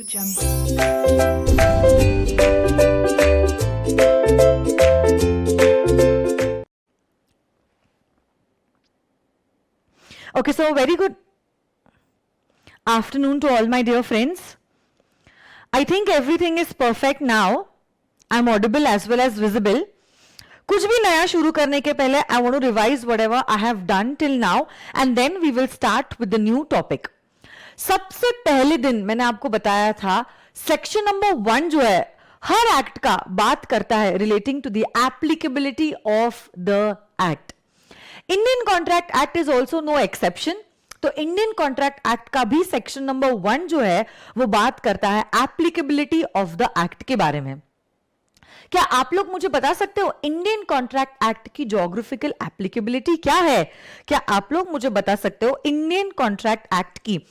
Okay, so very good afternoon to all my dear friends. I think everything is perfect now. I'm audible as well as visible. कुछ भी नया शुरू करने के पहले I want to revise whatever I have done till now and then we will start with the new topic. सबसे पहले दिन मैंने आपको बताया था सेक्शन नंबर 1 जो है हर एक्ट का बात करता है relating to the applicability of the act. Indian contract act is also no exception. तो इंडियन कॉन्ट्रैक्ट एक्ट का भी सेक्शन नंबर 1 जो है वो बात करता है एप्लीकेबिलिटी ऑफ द एक्ट के बारे में. क्या आप लोग मुझे बता सकते हो इंडियन कॉन्ट्रैक्ट एक्ट की ज्योग्राफिकल एप्लीकेबिलिटी क्या है? क्या आप लोग मुझे बता सकते हो इंडियन कॉन्ट्रैक्ट एक्ट की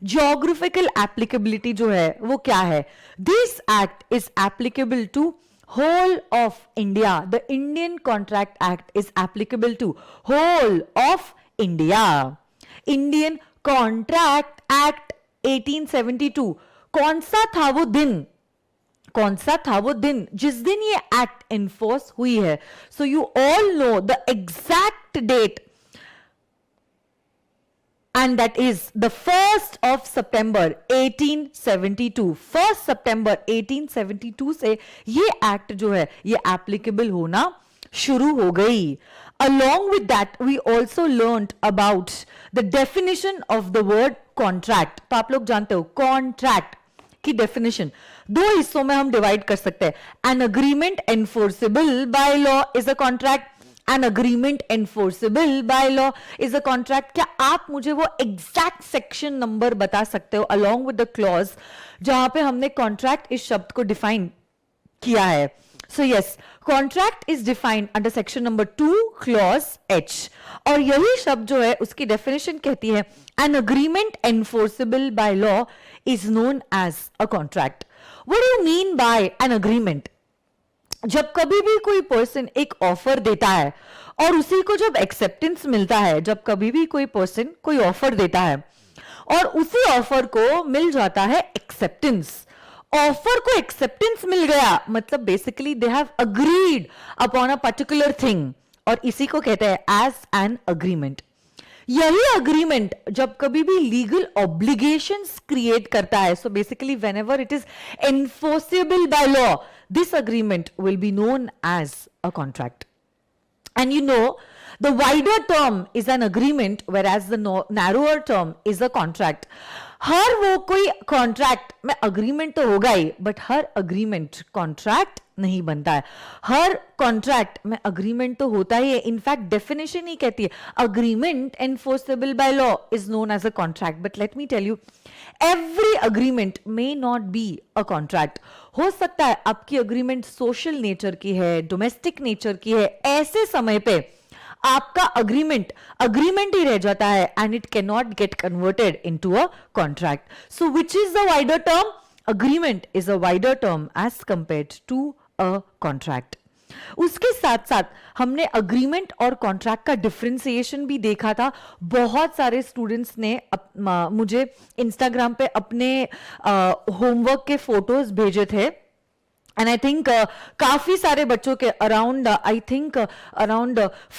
ज्योग्राफिकल एप्लीकेबिलिटी जो है वो क्या है? This act is applicable to whole of India. The Indian Contract Act is applicable to whole of India. Indian Contract Act 1872 कौन सा था वो दिन? कौन सा था वो दिन जिस दिन ये एक्ट इन्फोर्स हुई है? So you all know the exact date and that is the 1st of September 1872. 1st September 1872 से ये एक्ट जो है ये एप्लीकेबल होना शुरू हो गई. Along with that, we also learned about the definition of the word contract. तो आप लोग जानते हो contract की डेफिनेशन दो हिस्सों में हम डिवाइड कर सकते हैं. An agreement enforceable by law is a contract. An agreement enforceable by law is a contract. क्या आप मुझे वो एग्जैक्ट सेक्शन नंबर बता सकते हो along with the clause जहां पे हमने contract इस शब्द को डिफाइन किया है? So yes, contract is defined under section number 2 clause H. और यही शब्द जो है उसकी डेफिनेशन कहती है an agreement enforceable by law is known as a contract. What do you mean by an agreement? जब कभी भी कोई पर्सन एक ऑफर देता है और उसी को जब एक्सेप्टेंस मिलता है, जब कभी भी कोई पर्सन कोई ऑफर देता है और उसी ऑफर को मिल जाता है एक्सेप्टेंस, ऑफर को एक्सेप्टेंस मिल गया मतलब basically they have agreed upon a particular thing और इसी को कहते हैं एज एन अग्रीमेंट. यही अग्रीमेंट जब कभी भी लीगल ऑब्लिगेशंस क्रिएट करता है, so basically whenever it is enforceable by law, this agreement will be known as a contract. And you know, the wider term is an agreement whereas the narrower term is a contract. हर वो कोई contract में agreement तो होगा ही but her agreement contract नहीं बनता है. हर contract में agreement तो होता ही है. इनफैक्ट डेफिनेशन ही कहती है agreement enforceable by law is known as a contract. But let me tell you every agreement may not be a contract. हो सकता है आपकी अग्रीमेंट सोशल नेचर की है, डोमेस्टिक नेचर की है, ऐसे समय पे आपका अग्रीमेंट ही रह जाता है and it can not get converted into a contract. So which is the wider term? Agreement is a wider term as compared to a contract. उसके साथ साथ हमने अग्रीमेंट और कॉन्ट्रैक्ट का डिफरेंशिएशन भी देखा था. बहुत सारे स्टूडेंट्स ने मुझे इंस्टाग्राम पे अपने होमवर्क के फोटोज भेजे थे एंड आई थिंक काफी सारे बच्चों के अराउंड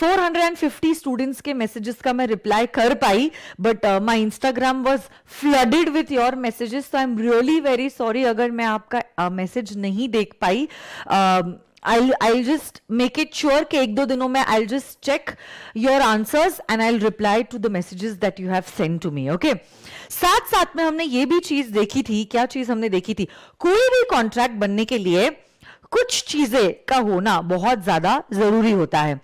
450 स्टूडेंट्स के मैसेजेस का मैं रिप्लाई कर पाई but my Instagram was flooded with your messages. So I am really very sorry अगर मैं आपका मैसेज नहीं देख पाई. I'll just make it sure कि एक दो दिनों में I'll just check your answers and I'll reply to the messages that you have sent to me. Okay? साथ साथ में हमने ये भी चीज देखी थी. क्या चीज हमने देखी थी? कोई भी कॉन्ट्रैक्ट बनने के लिए कुछ चीजें का होना बहुत ज्यादा जरूरी होता है.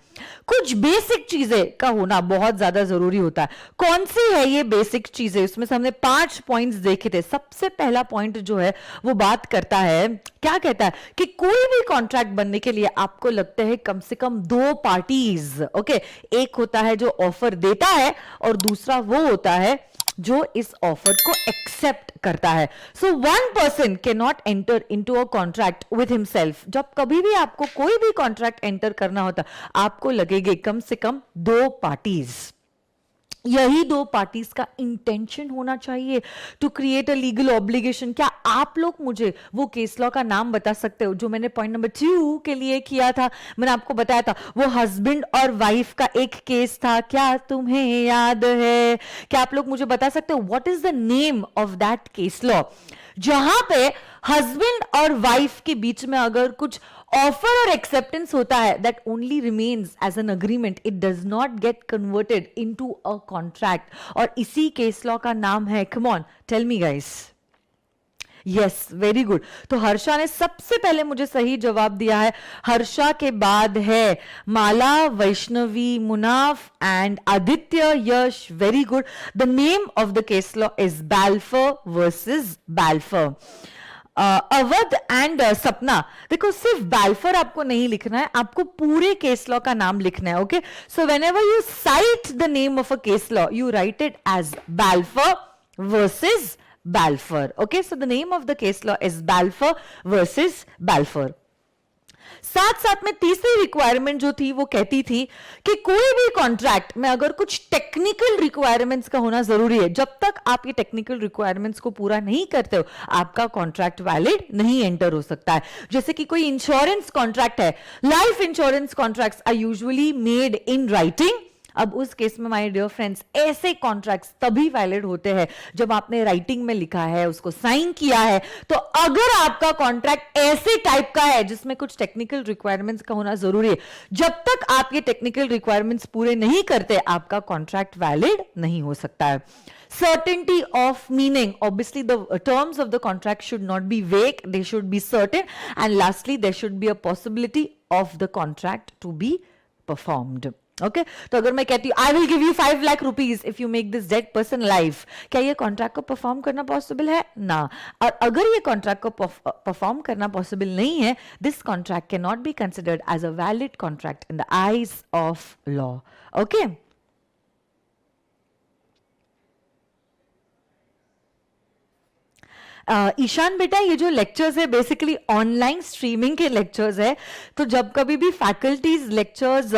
कुछ बेसिक चीजें का होना बहुत ज्यादा जरूरी होता है. कौन सी है ये बेसिक चीजें? इसमें से हमने 5 पॉइंट्स देखे थे. सबसे पहला पॉइंट जो है वो बात करता है, क्या कहता है कि कोई भी कॉन्ट्रैक्ट बनने के लिए आपको लगता है कम से कम 2 पार्टीज. ओके, एक होता है जो ऑफर देता है और दूसरा वो होता है जो इस ऑफर को एक्सेप्ट करता है. So one person can not enter into a contract with himself. जब कभी भी आपको कोई भी कॉन्ट्रैक्ट एंटर करना होता आपको लगेगा कम से कम 2 पार्टीज. यही दो पार्टीज का इंटेंशन होना चाहिए to create a legal obligation. क्या आप लोग मुझे वो केस लॉ का नाम बता सकते हो जो मैंने पॉइंट नंबर 2 के लिए किया था? मैंने आपको बताया था वो हस्बैंड और वाइफ का एक केस था, क्या तुम्हें याद है? क्या आप लोग मुझे बता सकते हो what is the name of that case law जहां पे हस्बैंड और वाइफ के बीच में अगर कुछ ऑफर और एक्सेप्टेंस होता है, that only remains as an agreement, it does not get converted into a contract, और इसी केस लॉ का नाम है, come on tell me guys. Yes, very good. तो हर्षा ने सबसे पहले मुझे सही जवाब दिया है। हर्षा के बाद है Mala, Vaishnavi, Munaf and Aditya, Yash, very good. The name of the case law is Balfour versus Balfour. Awadh and Sapna, देखो सिर्फ बैल्फर आपको नहीं लिखना है, आपको पूरे केस लॉ का नाम लिखना है। Okay, so whenever you cite the name of a case law, you write it as Balfour versus Balfour. Okay, so the name of the case law is Balfour versus Balfour. साथ साथ में तीसरी requirement जो थी वो कहती थी कि कोई भी कॉन्ट्रैक्ट में अगर कुछ टेक्निकल रिक्वायरमेंट्स का होना जरूरी है, जब तक आप ये टेक्निकल रिक्वायरमेंट्स को पूरा नहीं करते हो आपका कॉन्ट्रैक्ट वैलिड नहीं एंटर हो सकता है। जैसे कि कोई इंश्योरेंस कॉन्ट्रैक्ट है, life insurance contracts are usually made in writing. अब उस केस में माय डियर फ्रेंड्स ऐसे कॉन्ट्रैक्ट्स तभी वैलिड होते हैं जब आपने राइटिंग में लिखा है, उसको साइन किया है। तो अगर आपका कॉन्ट्रैक्ट ऐसे टाइप का है जिसमें कुछ टेक्निकल रिक्वायरमेंट्स का होना जरूरी है, जब तक आप ये टेक्निकल रिक्वायरमेंट्स पूरे नहीं करते आपका कॉन्ट्रैक्ट वैलिड नहीं हो सकता है। Certainty of meaning, obviously the terms of the contract should not be vague, they should be certain, and lastly there should be a possibility of the contract to be performed. Okay, तो अगर मैं कहती हूँ I will give you 5 lakh rupees if you make this dead person live, क्या ये contract को perform करना possible है? ना। और अगर ये कॉन्ट्रैक्ट को परफॉर्म करना पॉसिबल नहीं है, this contract can not be considered as a valid contract in the eyes of law. Okay, Ishan बेटा, ये जो लेक्चर्स है बेसिकली ऑनलाइन स्ट्रीमिंग के लेक्चर्स है, तो जब कभी भी फैकल्टीज लेक्चर्स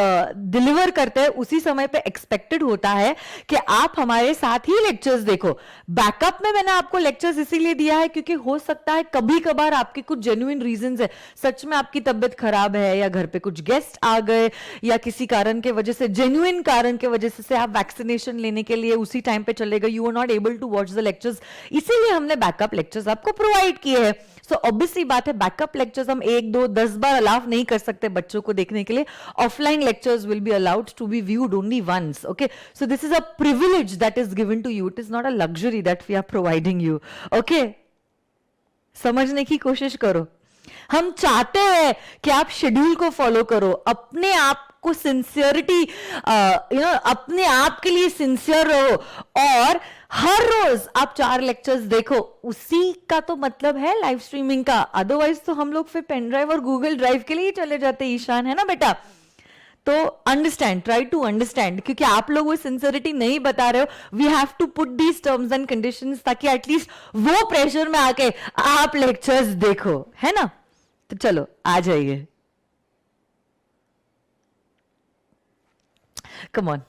डिलीवर करते हैं उसी समय पे एक्सपेक्टेड होता है कि आप हमारे साथ ही लेक्चर्स देखो। बैकअप में मैंने आपको लेक्चर्स इसीलिए दिया है क्योंकि हो सकता है कभी कभार आपके कुछ जेन्युइन रीजंस है, सच में आपकी तबीयत खराब है या घर पे कुछ गेस्ट आ गए या किसी कारण के वजह से, जेन्युइन कारण के वजह से आप वैक्सीनेशन लेने के लिए उसी टाइम पे चले गए, you are not able to watch the lectures, इसीलिए हमने बैकअप लेक्चर्स आपको प्रोवाइड किए हैं। सो ऑब्वियसली बात है बैकअप लेक्चर्स हम 1, 2, 10 बार अलाउ नहीं कर सकते बच्चों को देखने के लिए। Offline lectures will be allowed to be viewed only once. Okay, so this is a privilege that is given to you, it is not a luxury that we are providing you. Okay, समझने की कोशिश करो। हम चाहते हैं कि आप schedule को फॉलो करो, अपने आप को सिंसियरिटी अपने आप के लिए सिंसियर रहो और हर रोज आप 4 लेक्चर्स देखो। उसी का तो मतलब है लाइव स्ट्रीमिंग का, अदरवाइज तो हम लोग फिर पेन ड्राइव और गूगल ड्राइव के लिए चले जाते। ईशान, है ना बेटा? तो अंडरस्टैंड, ट्राई टू अंडरस्टैंड, क्योंकि आप लोग वो सिंसियरिटी नहीं बता रहे हो। We have to put these terms and conditions ताकि एटलीस्ट वो प्रेशर में आके आप लेक्चर्स देखो, है ना? तो चलो आ जाइए, कम ऑन।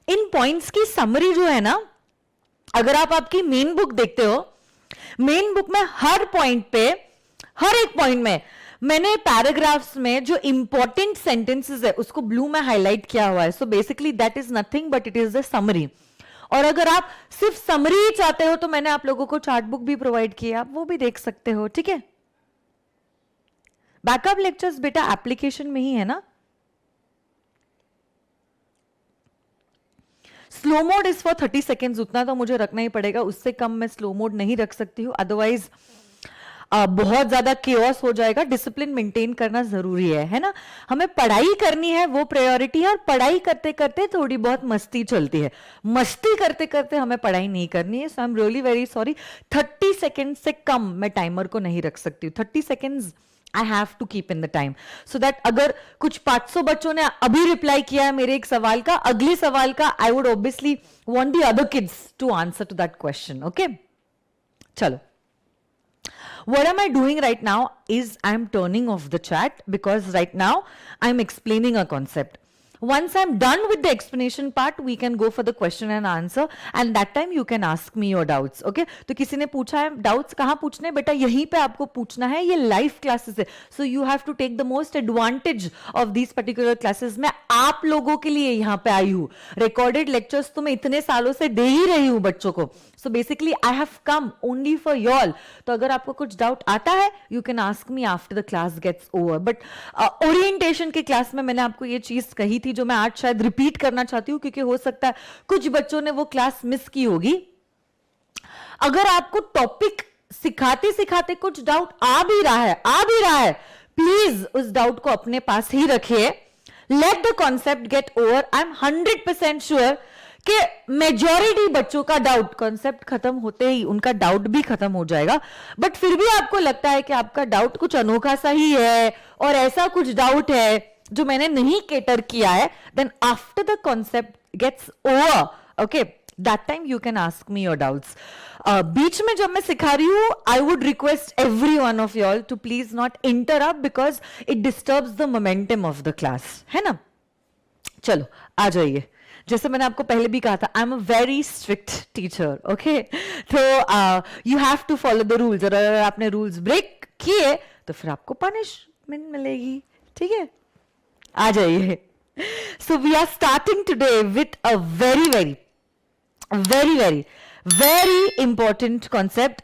इन पॉइंट्स की समरी जो है ना, अगर आप आपकी मेन बुक देखते हो, मेन बुक में हर पॉइंट पे, हर एक पॉइंट में मैंने पैराग्राफ्स में जो इंपॉर्टेंट सेंटेंसेस है उसको ब्लू में हाईलाइट किया हुआ है। So basically that is nothing but it is the summary. और अगर आप सिर्फ समरी चाहते हो तो मैंने आप लोगों को चार्ट बुक भी प्रोवाइड की है, आप वो भी देख सकते हो। ठीक है, बैकअप लेक्चर्स बेटा एप्लीकेशन में ही है ना। Slow mode is for 30 seconds, उतना तो मुझे रखना ही पड़ेगा, उससे कम मैं स्लो मोड नहीं रख सकती हूँ, अदरवाइज बहुत ज्यादा केओस हो जाएगा। डिसिप्लिन मेंटेन करना जरूरी है ना? हमें पढ़ाई करनी है, वो प्रायोरिटी है, और पढ़ाई करते करते थोड़ी बहुत मस्ती चलती है, मस्ती करते करते हमें पढ़ाई नहीं करनी है। So I am really very sorry, 30 second से कम मैं टाइमर को नहीं रख सकती हूँ। 30 seconds I have to keep in the time, so that अगर कुछ 500 बच्चों ने अभी रिप्लाई किया है मेरे एक सवाल का, अगले सवाल का I would obviously want the other kids to answer to that question. Okay, चलो, what am I doing right now is I'm turning off the chat because right now I'm explaining a concept. Once I'm done with the explanation part, we can go for the question and answer, and that time you can ask me your doubts. Okay? तो किसी ने पूछा है doubts कहाँ पूछने, बेटा यहीं पे आपको पूछना है, ये live classes है, so you have to take the most advantage of these particular classes. मैं आप लोगों के लिए यहाँ पे आई हूँ, recorded lectures तो मैं इतने सालों से दे ही रही हूँ बच्चों को, so basically I have come only for y'all. तो अगर आपको कुछ doubt आता है, you can ask me after the class gets over. But orientation के class में मैंने आपको ये चीज कही थी जो मैं आज शायद रिपीट करना चाहती हूं, क्योंकि हो सकता है कुछ बच्चों ने वो क्लास मिस की होगी. अगर आपको टॉपिक सिखाते सिखाते कुछ डाउट आ भी रहा है, प्लीज उस डाउट को अपने पास ही रखिए. Let the concept get over. I am 100% sure कि मेजॉरिटी बच्चों का डाउट कॉन्सेप्ट खत्म होते ही उनका डाउट भी खत्म हो जाएगा. बट फिर भी आपको लगता है कि आपका डाउट कुछ अनोखा सा ही है और ऐसा कुछ डाउट है जो मैंने नहीं केटर किया है, then after the concept gets over, okay, that time you can ask me your doubts. बीच में जब मैं सिखा रही हूं, I would request every one of you all to please not interrupt because it disturbs the momentum of the class, है ना. चलो आ जाइए. जैसे मैंने आपको पहले भी कहा था, I am a very strict teacher, okay. तो you have to follow the rules. अगर आपने रूल्स ब्रेक किए तो फिर आपको पनिशमेंट मिलेगी, ठीक है. आ जाइए. So we are starting today with a very important concept,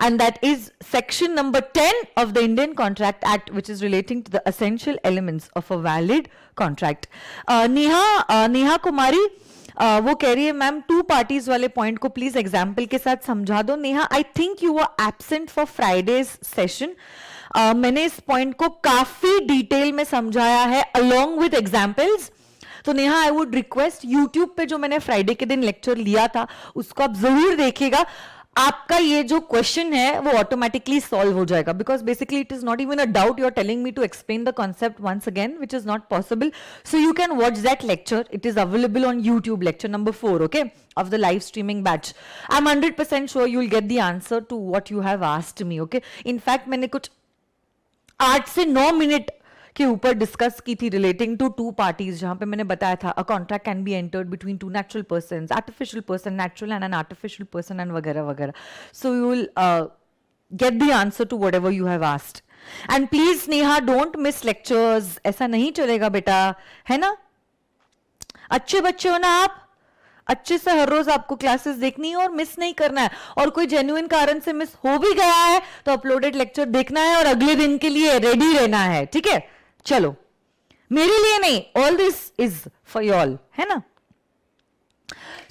and that is section number 10 of the Indian Contract Act, which is relating to the essential elements of a valid contract. Neha Kumari वो कह रही है, ma'am 2 parties वाले point को please example के साथ समझा दो. Neha, I think you were absent for Friday's session. मैंने इस पॉइंट को काफी डिटेल में समझाया है अलोंग विद एग्जाम्पल्स. तो Neha, I would request YouTube पे जो मैंने फ्राइडे के दिन लेक्चर लिया था उसको आप जरूर देखिएगा. आपका ये जो क्वेश्चन है वो ऑटोमेटिकली सॉल्व हो जाएगा, because basically it is not even a doubt. You are telling me to explain the concept once again, which is not possible. So you can watch that lecture. It is available on YouTube, lecture number 4, okay, of the live streaming batch. I'm 100% sure you'll get the answer to what you have asked me, okay. In fact, मैंने कुछ 8 से 9 minute के ऊपर discuss की थी relating to 2 parties, जहां पे मैंने बताया था a contract can be entered between 2 natural persons, artificial person, natural and an artificial person, and वगैरह वगैरह. So you will get the answer to whatever you have asked. And please Neha, don't miss lectures. ऐसा नहीं चलेगा बेटा, है ना. अच्छे बच्चे हो ना आप, अच्छे से हर रोज आपको क्लासेस देखनी है और मिस नहीं करना है. और कोई जेन्युइन कारण से मिस हो भी गया है तो अपलोडेड लेक्चर देखना है और अगले दिन के लिए रेडी रहना है, ठीक है. चलो, मेरे लिए नहीं, all this is for you all, है ना.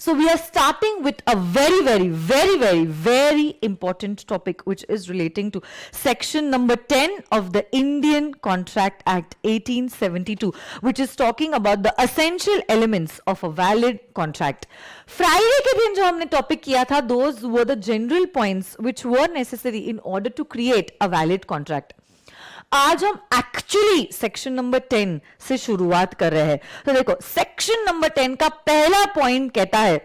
So we are starting with a very important topic, which is relating to section number 10 of the Indian Contract Act 1872, which is talking about the essential elements of a valid contract. Friday के दिन जो हमने topic किया था, those were the general points which were necessary in order to create a valid contract. आज हम actually section number 10 से शुरुआत कर रहे हैं. तो देखो, सेक्शन नंबर 10 का पहला पॉइंट कहता है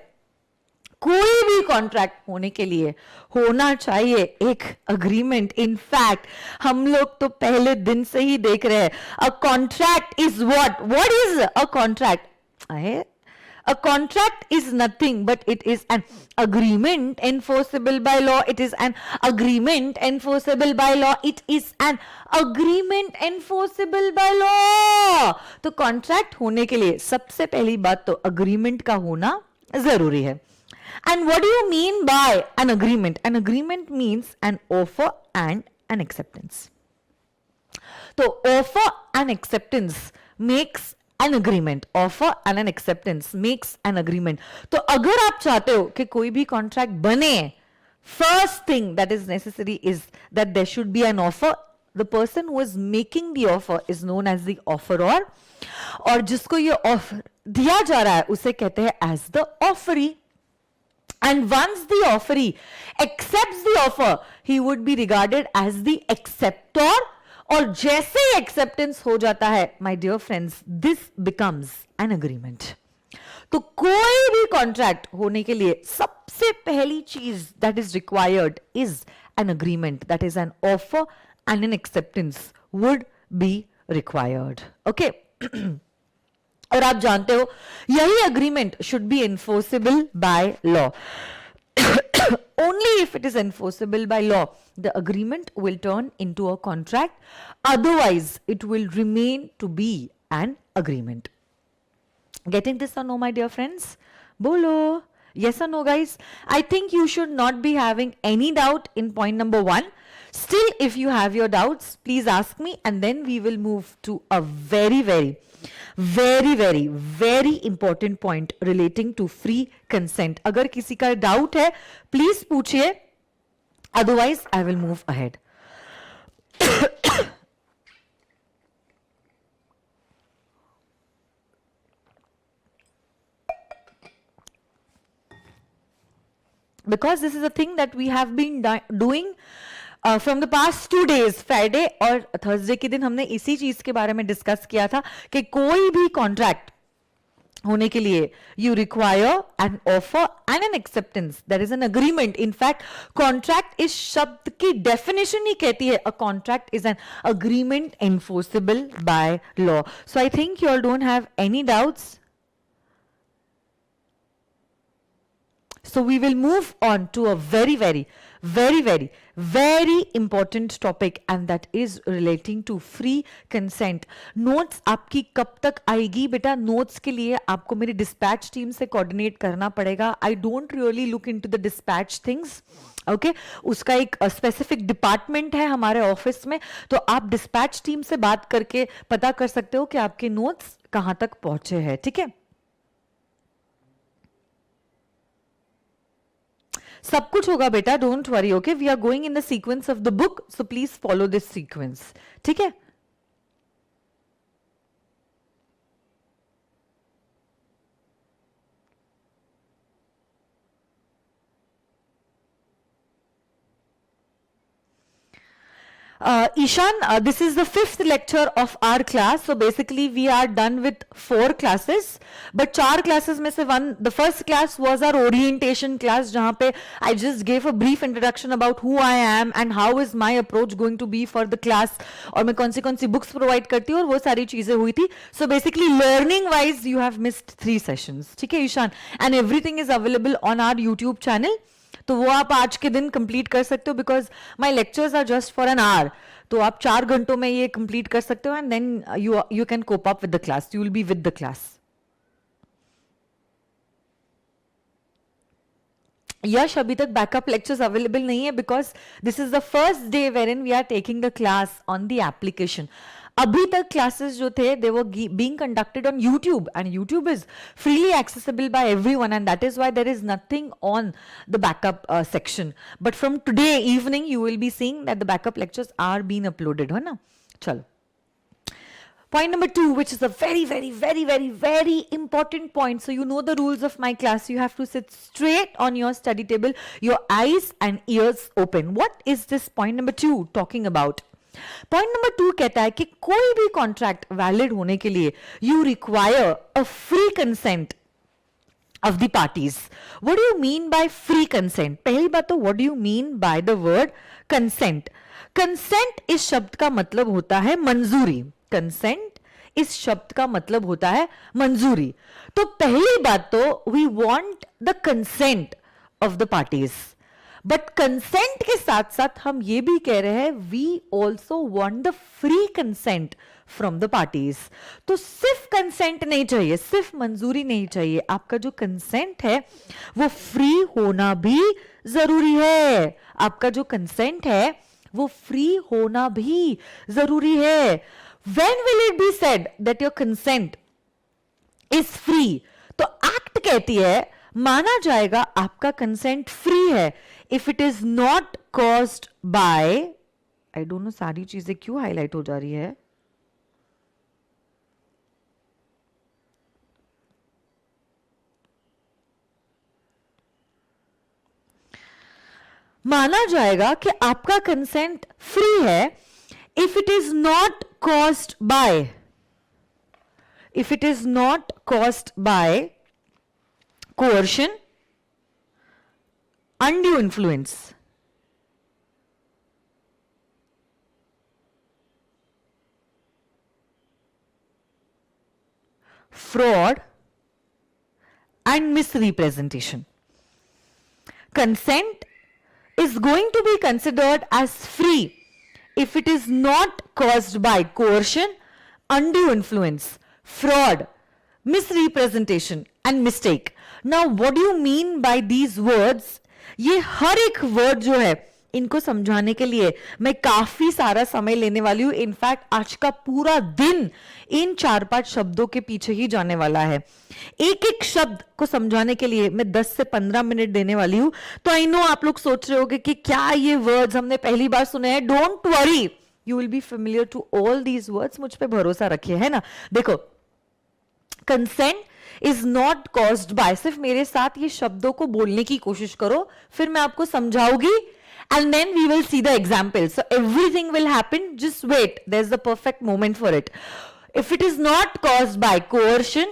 कोई भी कॉन्ट्रैक्ट होने के लिए होना चाहिए एक अग्रीमेंट. इनफैक्ट हम लोग तो पहले दिन से ही देख रहे हैं, a contract is what is a contract. A contract is nothing but it is an agreement enforceable by law. It is an agreement enforceable by law. It is an agreement enforceable by law. तो contract होने के लिए सबसे पहली बात तो agreement का होना जरूरी है. And what do you mean by an agreement? An agreement means an offer and an acceptance. तो offer and acceptance makes an agreement. Offer and an acceptance makes an agreement. तो अगर आप चाहते हो कि कोई भी contract बने, first thing that is necessary is that there should be an offer. The person who is making the offer is known as the offeror, और जिसको ये offer दिया जा रहा है उसे कहते हैं as the offeree. And once the offeree accepts the offer, he would be regarded as the acceptor. और जैसे ही एक्सेप्टेंस हो जाता है, my dear friends, this becomes an agreement. तो कोई भी कॉन्ट्रैक्ट होने के लिए सबसे पहली चीज that is required is an agreement, that is an offer and N acceptance would be required. Okay, और आप जानते हो यही agreement should be enforceable by law. Only if it is enforceable by law, the agreement will turn into a contract. Otherwise, it will remain to be an agreement. Getting this or no, my dear friends? Bolo. Yes or no, guys? I think you should not be having any doubt in point number 1. Still, if you have your doubts, please ask me, and then we will move to a very important point relating to free consent. अगर किसी का doubt है please पूछिए, otherwise I will move ahead. Because this is a thing that we have been doing from the past 2 days, Friday और Thursday के दिन हमने इसी चीज के बारे में डिस्कस किया था कि कोई भी कॉन्ट्रैक्ट होने के लिए you require an offer and N acceptance, that is an agreement. In fact contract इस शब्द की डेफिनेशन ही कहती है a contract is an agreement enforceable by law. So I think you all don't have any doubts. So we will move on to a very important topic, and that is relating to free consent. Notes आपकी कब तक आएगी बेटा? Notes के लिए आपको मेरी dispatch team से coordinate करना पड़ेगा. I don't really look into the dispatch things. Okay? उसका एक specific department है हमारे ऑफिस में, तो आप dispatch team से बात करके पता कर सकते हो कि आपके notes कहाँ तक पहुंचे हैं. ठीक है? सब कुछ होगा बेटा, don't worry. Okay, we are going in the sequence of the book, so please follow this sequence. ठीक है? Ishan, this is the 5th lecture of our class. So basically we are done with 4 classes, but 4 classes में से the first class was our orientation class, जहाँ पे I just gave a brief introduction about who I am and how is my approach going to be for the class, और मैं कौन सी books provide करती हूँ और वो सारी चीजें हुई थी. So basically learning wise you have missed 3 sessions. ठीक है Ishan? And everything is available on our YouTube channel. तो वो आप आज के दिन कंप्लीट कर सकते हो, because my lectures are just for an hour. तो आप 4 घंटों में ये कंप्लीट कर सकते हो, and then you can cope up with the class, you will be with the class. Yash, अभी तक बैकअप लेक्चर्स अवेलेबल नहीं है because this is the first day wherein we are taking the class on the application. अभी तक classes जो थे they were being conducted on YouTube, and YouTube is freely accessible by everyone, and that is why there is nothing on the backup section. But from today evening you will be seeing that the backup lectures are being uploaded, है ना? चलो. Point number 2, which is a very important point. So you know the rules of my class. You have to sit straight on your study table, your eyes and ears open. What is this point number 2 talking about? Point number 2 कहता है कि कोई भी contract valid होने के लिए you require a free consent of the parties. What do you mean by free consent? पहली बात तो what do you mean by the word consent? Consent इस शब्द का मतलब होता है मंजूरी. कंसेंट इस शब्द का मतलब होता है मंजूरी. तो पहली बात तो we want the consent of the parties, but consent के साथ साथ हम ये भी कह रहे हैं we also want the free consent from the parties. तो सिर्फ कंसेंट नहीं चाहिए, सिर्फ मंजूरी नहीं चाहिए, आपका जो कंसेंट है वो फ्री होना भी जरूरी है. आपका जो कंसेंट है वो फ्री होना भी जरूरी है. When will it be said that your consent is free? तो एक्ट कहती है माना जाएगा आपका कंसेंट फ्री है if it is not caused bye, I don't know सारी चीजें क्यों हाईलाइट हो जा रही है. माना जाएगा कि आपका कंसेंट फ्री है if it is not caused bye, if it is not caused bye coercion, undue influence, fraud, and misrepresentation. Consent is going to be considered as free if it is not caused by coercion, undue influence, fraud, misrepresentation, and mistake. Now, what do you mean by these words? ये हर एक word जो है इनको समझाने के लिए मैं काफी सारा समय लेने वाली हूं. इनफैक्ट आज का पूरा दिन इन 4-5 शब्दों के पीछे ही जाने वाला है. एक एक शब्द को समझाने के लिए मैं 10 से 15 मिनट देने वाली हूं. तो आई नो आप लोग सोच रहे होगे कि क्या ये वर्ड्स हमने पहली बार सुने हैं. Don't worry, you will be familiar to all these words. मुझ पे भरोसा रखिए, है ना. देखो, consent is not caused by, सिर्फ मेरे साथ ये शब्दों को बोलने की कोशिश करो, फिर मैं आपको समझाऊंगी. And then we will see the examples. So everything will happen. Just wait. There's the perfect moment for it. If it is not caused by coercion,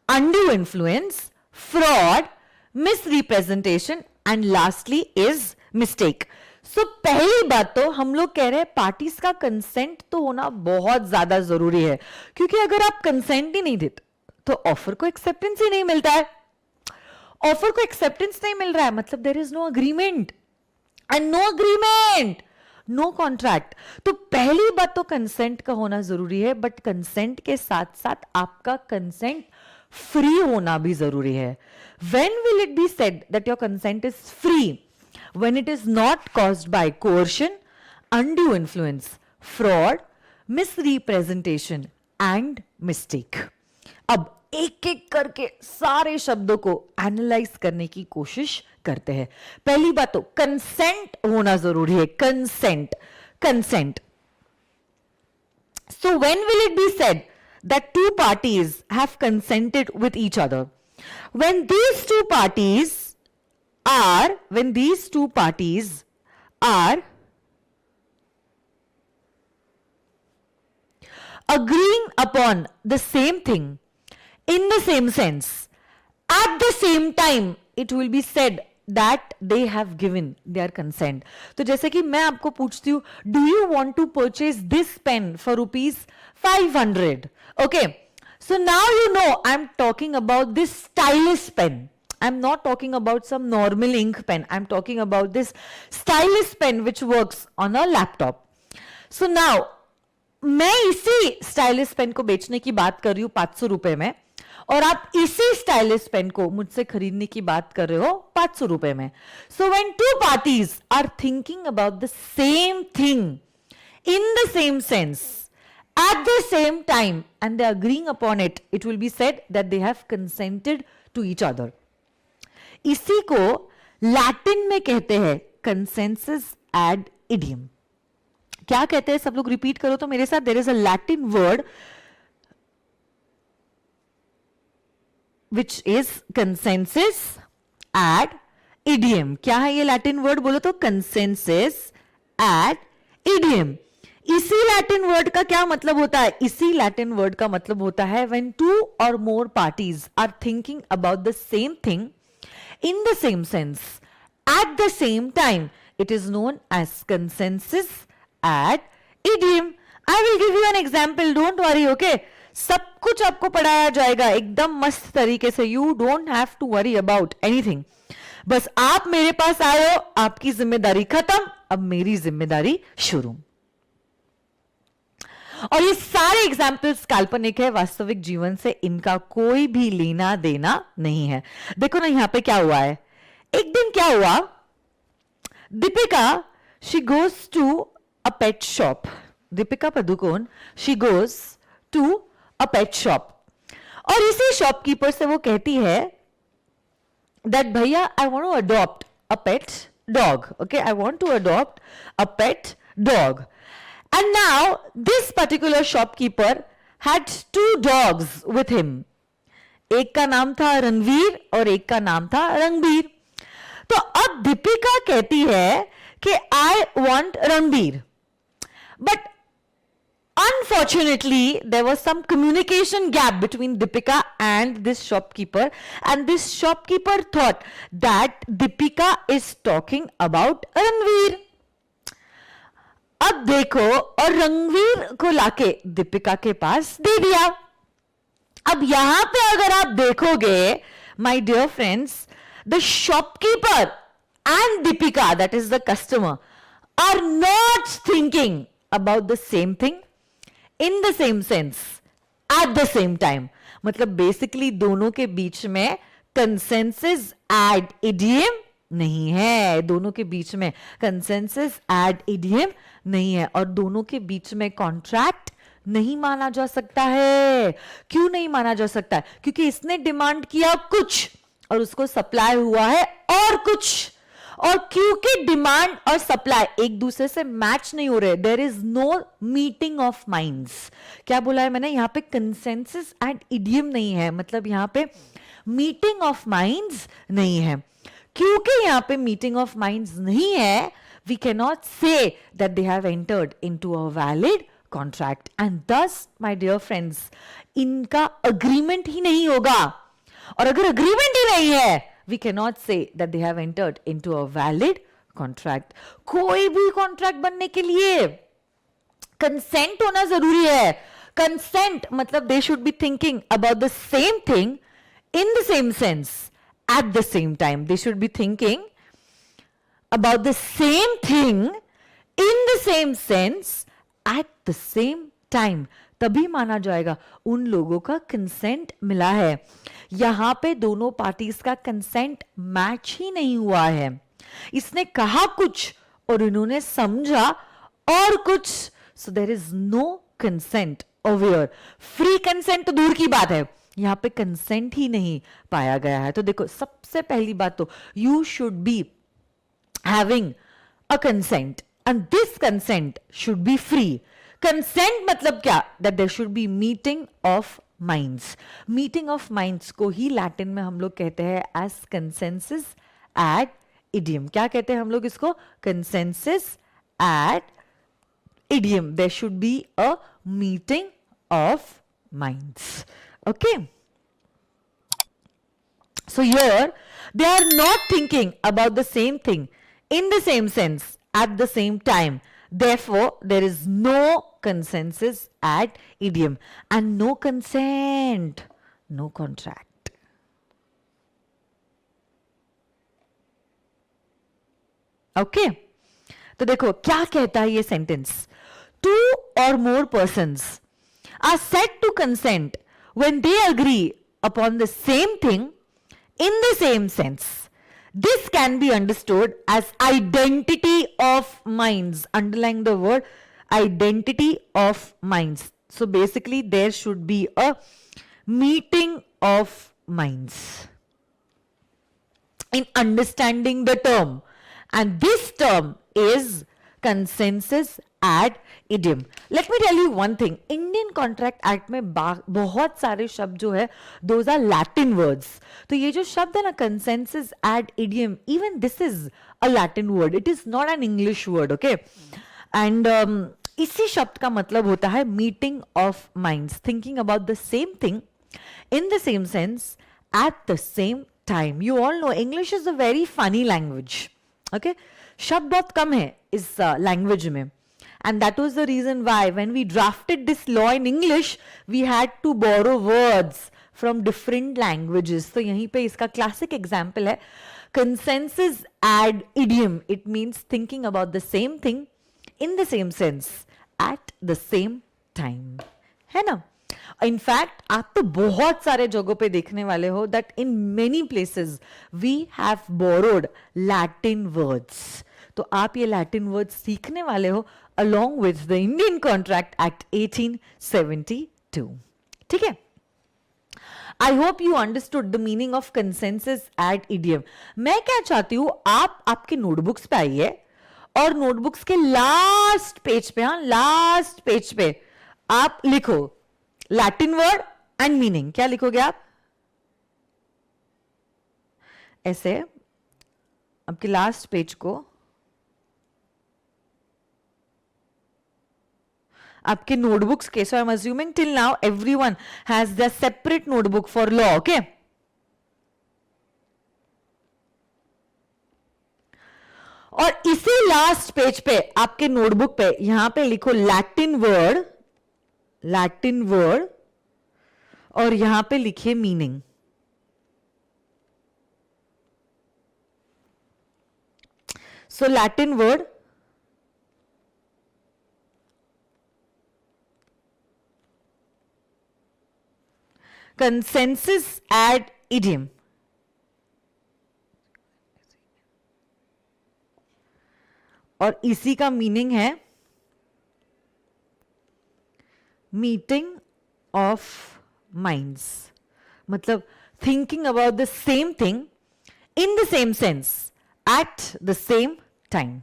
undue influence, fraud, misrepresentation, and lastly is mistake. So पहली बात तो हम लोग कह रहे हैं parties का consent तो होना बहुत ज्यादा जरूरी है, क्योंकि अगर आप कंसेंट ही नहीं देते तो ऑफर को एक्सेप्टेंस ही नहीं मिलता है. ऑफर को एक्सेप्टेंस नहीं मिल रहा है मतलब there is no agreement. And no agreement, no contract. तो पहली बात तो कंसेंट का होना जरूरी है, बट कंसेंट के साथ साथ आपका कंसेंट फ्री होना भी जरूरी है. When will it be said that your consent is free? When it is not caused by coercion, undue influence, fraud, misrepresentation and mistake. अब एक एक करके सारे शब्दों को एनालाइज करने की कोशिश करते हैं. पहली बात तो कंसेंट होना जरूरी है. Consent, consent. So when will it be said that two parties have consented with each other? When these two parties are agreeing upon the same thing in the same sense at the same time, it will be said that they have given their consent. तो जैसे कि मैं आपको पूछती हूँ, do you want to purchase this pen for ₹500? Okay, so now you know I'm talking about this stylus pen. I'm not talking about some normal ink pen. I'm talking about this stylus pen which works on a laptop. So now मैं इसी stylish pen को बेचने की बात कर रही हूं 500 रुपए में, और आप इसी स्टाइलिस पेन को मुझसे खरीदने की बात कर रहे हो 500 रुपए में. So when two parties are thinking about the same thing in the same sense at the same time and they are agreeing upon it, it will be said that they have consented to each other. इसी को Latin में कहते हैं consensus ad idem. क्या कहते हैं सब लोग, रिपीट करो तो मेरे साथ. There is a Latin word which is consensus ad idem. क्या है ये लैटिन वर्ड बोलो तो? Consensus ad idem. इसी लैटिन वर्ड का क्या मतलब होता है? इसी लैटिन वर्ड का मतलब होता है व्हेन टू और more parties are thinking about the same thing in the same sense at the same time, it is known as consensus ad idiom. I will give you an example, don't worry, okay? सब कुछ आपको पढ़ाया जाएगा एकदम मस्त तरीके से. You don't have to worry about anything. बस आप मेरे पास आए हो, आपकी जिम्मेदारी खत्म, अब मेरी जिम्मेदारी शुरू. और ये सारे एग्जाम्पल्स काल्पनिक है, वास्तविक जीवन से इनका कोई भी लेना देना नहीं है. देखो ना यहां पे क्या हुआ है. एक दिन क्या हुआ, Deepika she goes to a pet shop. Deepika Padukone she goes to a pet shop, और इसी शॉपकीपर से वो कहती है दैट भैया I want to adopt a pet dog. Okay, I want to adopt a pet dog. And now this particular shopkeeper had 2 dogs with him. एक का नाम था रणवीर और एक का नाम था रणबीर. तो अब दीपिका कहती है कि I want Ranbir, but Unfortunately, there was some communication gap between Deepika and this shopkeeper, and this shopkeeper thought that Deepika is talking about Ranveer. अब देखो, और रणवीर को लाके दीपिका के पास दे दिया. अब यहां पे अगर आप देखोगे, my dear friends, the shopkeeper and Deepika, that is the customer, are not thinking about the same thing in the same sense at the same time. मतलब बेसिकली दोनों के बीच में कंसेंसस एड इडियम नहीं है, दोनों के बीच में कंसेंसस एड इडियम नहीं है, और दोनों के बीच में कॉन्ट्रैक्ट नहीं माना जा सकता है. क्यों नहीं माना जा सकता है? क्योंकि इसने डिमांड किया कुछ और उसको सप्लाई हुआ है और कुछ, और क्योंकि डिमांड और सप्लाई एक दूसरे से मैच नहीं हो रहे, there is no meeting of minds. क्या बोला है मैंने? यहां पे कंसेंसस एंड इडियम नहीं है, मतलब यहां पे मीटिंग ऑफ माइंड्स नहीं है. क्योंकि यहां पे मीटिंग ऑफ माइंड्स नहीं है, we cannot say that they have entered into a valid contract, and thus my dear friends, इनका agreement ही नहीं होगा, और अगर agreement ही नहीं है, we cannot say that they have entered into a valid contract. कोई भी contract बनने के लिए consent होना जरूरी है. Consent मतलब they should be thinking about the same thing in the same sense at the same time. They should be thinking about the same thing in the same sense at the same time. तभी माना जाएगा उन लोगों का consent मिला है. यहां पे दोनों पार्टीज का कंसेंट मैच ही नहीं हुआ है. इसने कहा कुछ और इन्होंने समझा और कुछ, so there is no consent over here. Free consent तो दूर की बात है, यहां पे कंसेंट ही नहीं पाया गया है. तो देखो, सबसे पहली बात तो you should B having a consent, and this consent should be free. Consent मतलब क्या? That there should be meeting of minds. Meeting of minds को ही लैटिन में हम लोग कहते हैं as consensus ad idiom. क्या कहते हैं हम लोग इसको? Consensus ad idiom. There should be a meeting of minds. Okay. So here they are not thinking about the same thing in the same sense at the same time. Therefore, there is no consensus ad idiom, and no consent, no contract. Okay? तो देखो क्या कहता है ये sentence. 2 or more persons are said to consent when they agree upon the same thing in the same sense. This can be understood as identity of minds. Underline the word identity of minds. So basically there should be a meeting of minds in understanding the term, and this term is consensus ad idiom. Let me tell you one thing. Indian Contract Act में बहुत सारे शब्द जो है those are Latin words. तो ये जो शब्द है ना consensus ad idiom, even this is a Latin word. It is not an English word, okay? And इसी शब्द का मतलब होता है meeting of minds, thinking about the same thing in the same sense at the same time. You all know English is a very funny language, okay? शब्द बहुत कम है इस language में. And that was the reason why when we drafted this law in English, we had to borrow words from different languages. So यहीं पे इसका classic example है consensus ad idiom. It means thinking about the same thing in the same sense at the same time. है ना? In fact, आप तो बहुत सारे जगहों पे देखने वाले हो that in many places we have borrowed Latin words. तो आप ये लैटिन वर्ड सीखने वाले हो along with the Indian Contract Act 1872. ठीक है? I hope you understood the meaning of consensus ad idiom. मैं क्या चाहती हूं, आप आपके नोटबुक्स पे आइए और नोटबुक्स के लास्ट पेज पे, हाँ लास्ट पेज पे आप लिखो लैटिन वर्ड एंड मीनिंग. क्या लिखोगे आप? ऐसे आपके लास्ट पेज को आपके नोटबुक्स के, so I am assuming till now everyone has the separate notebook for law. Okay, और इसी लास्ट पेज पे आपके नोटबुक पे यहां पे लिखो लैटिन वर्ड, लैटिन वर्ड, और यहां पे लिखिए meaning. So Latin word, consensus ad idiom. और इसी का मीनिंग है मीटिंग ऑफ माइंड्स, मतलब thinking about the same thing in the same sense at the same time.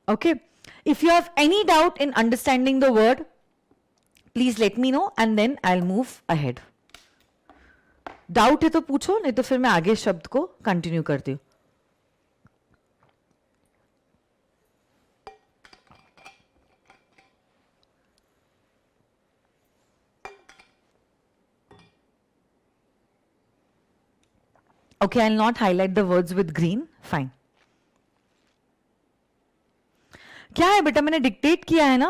Okay, if you have any doubt in understanding the word, please let me know and then I'll move ahead. Doubt है तो पूछो, नहीं तो फिर मैं आगे शब्द को कंटिन्यू करती हूं. Okay, I'll not highlight the words with green. Fine. क्या है बेटा, मैंने डिक्टेट किया है ना,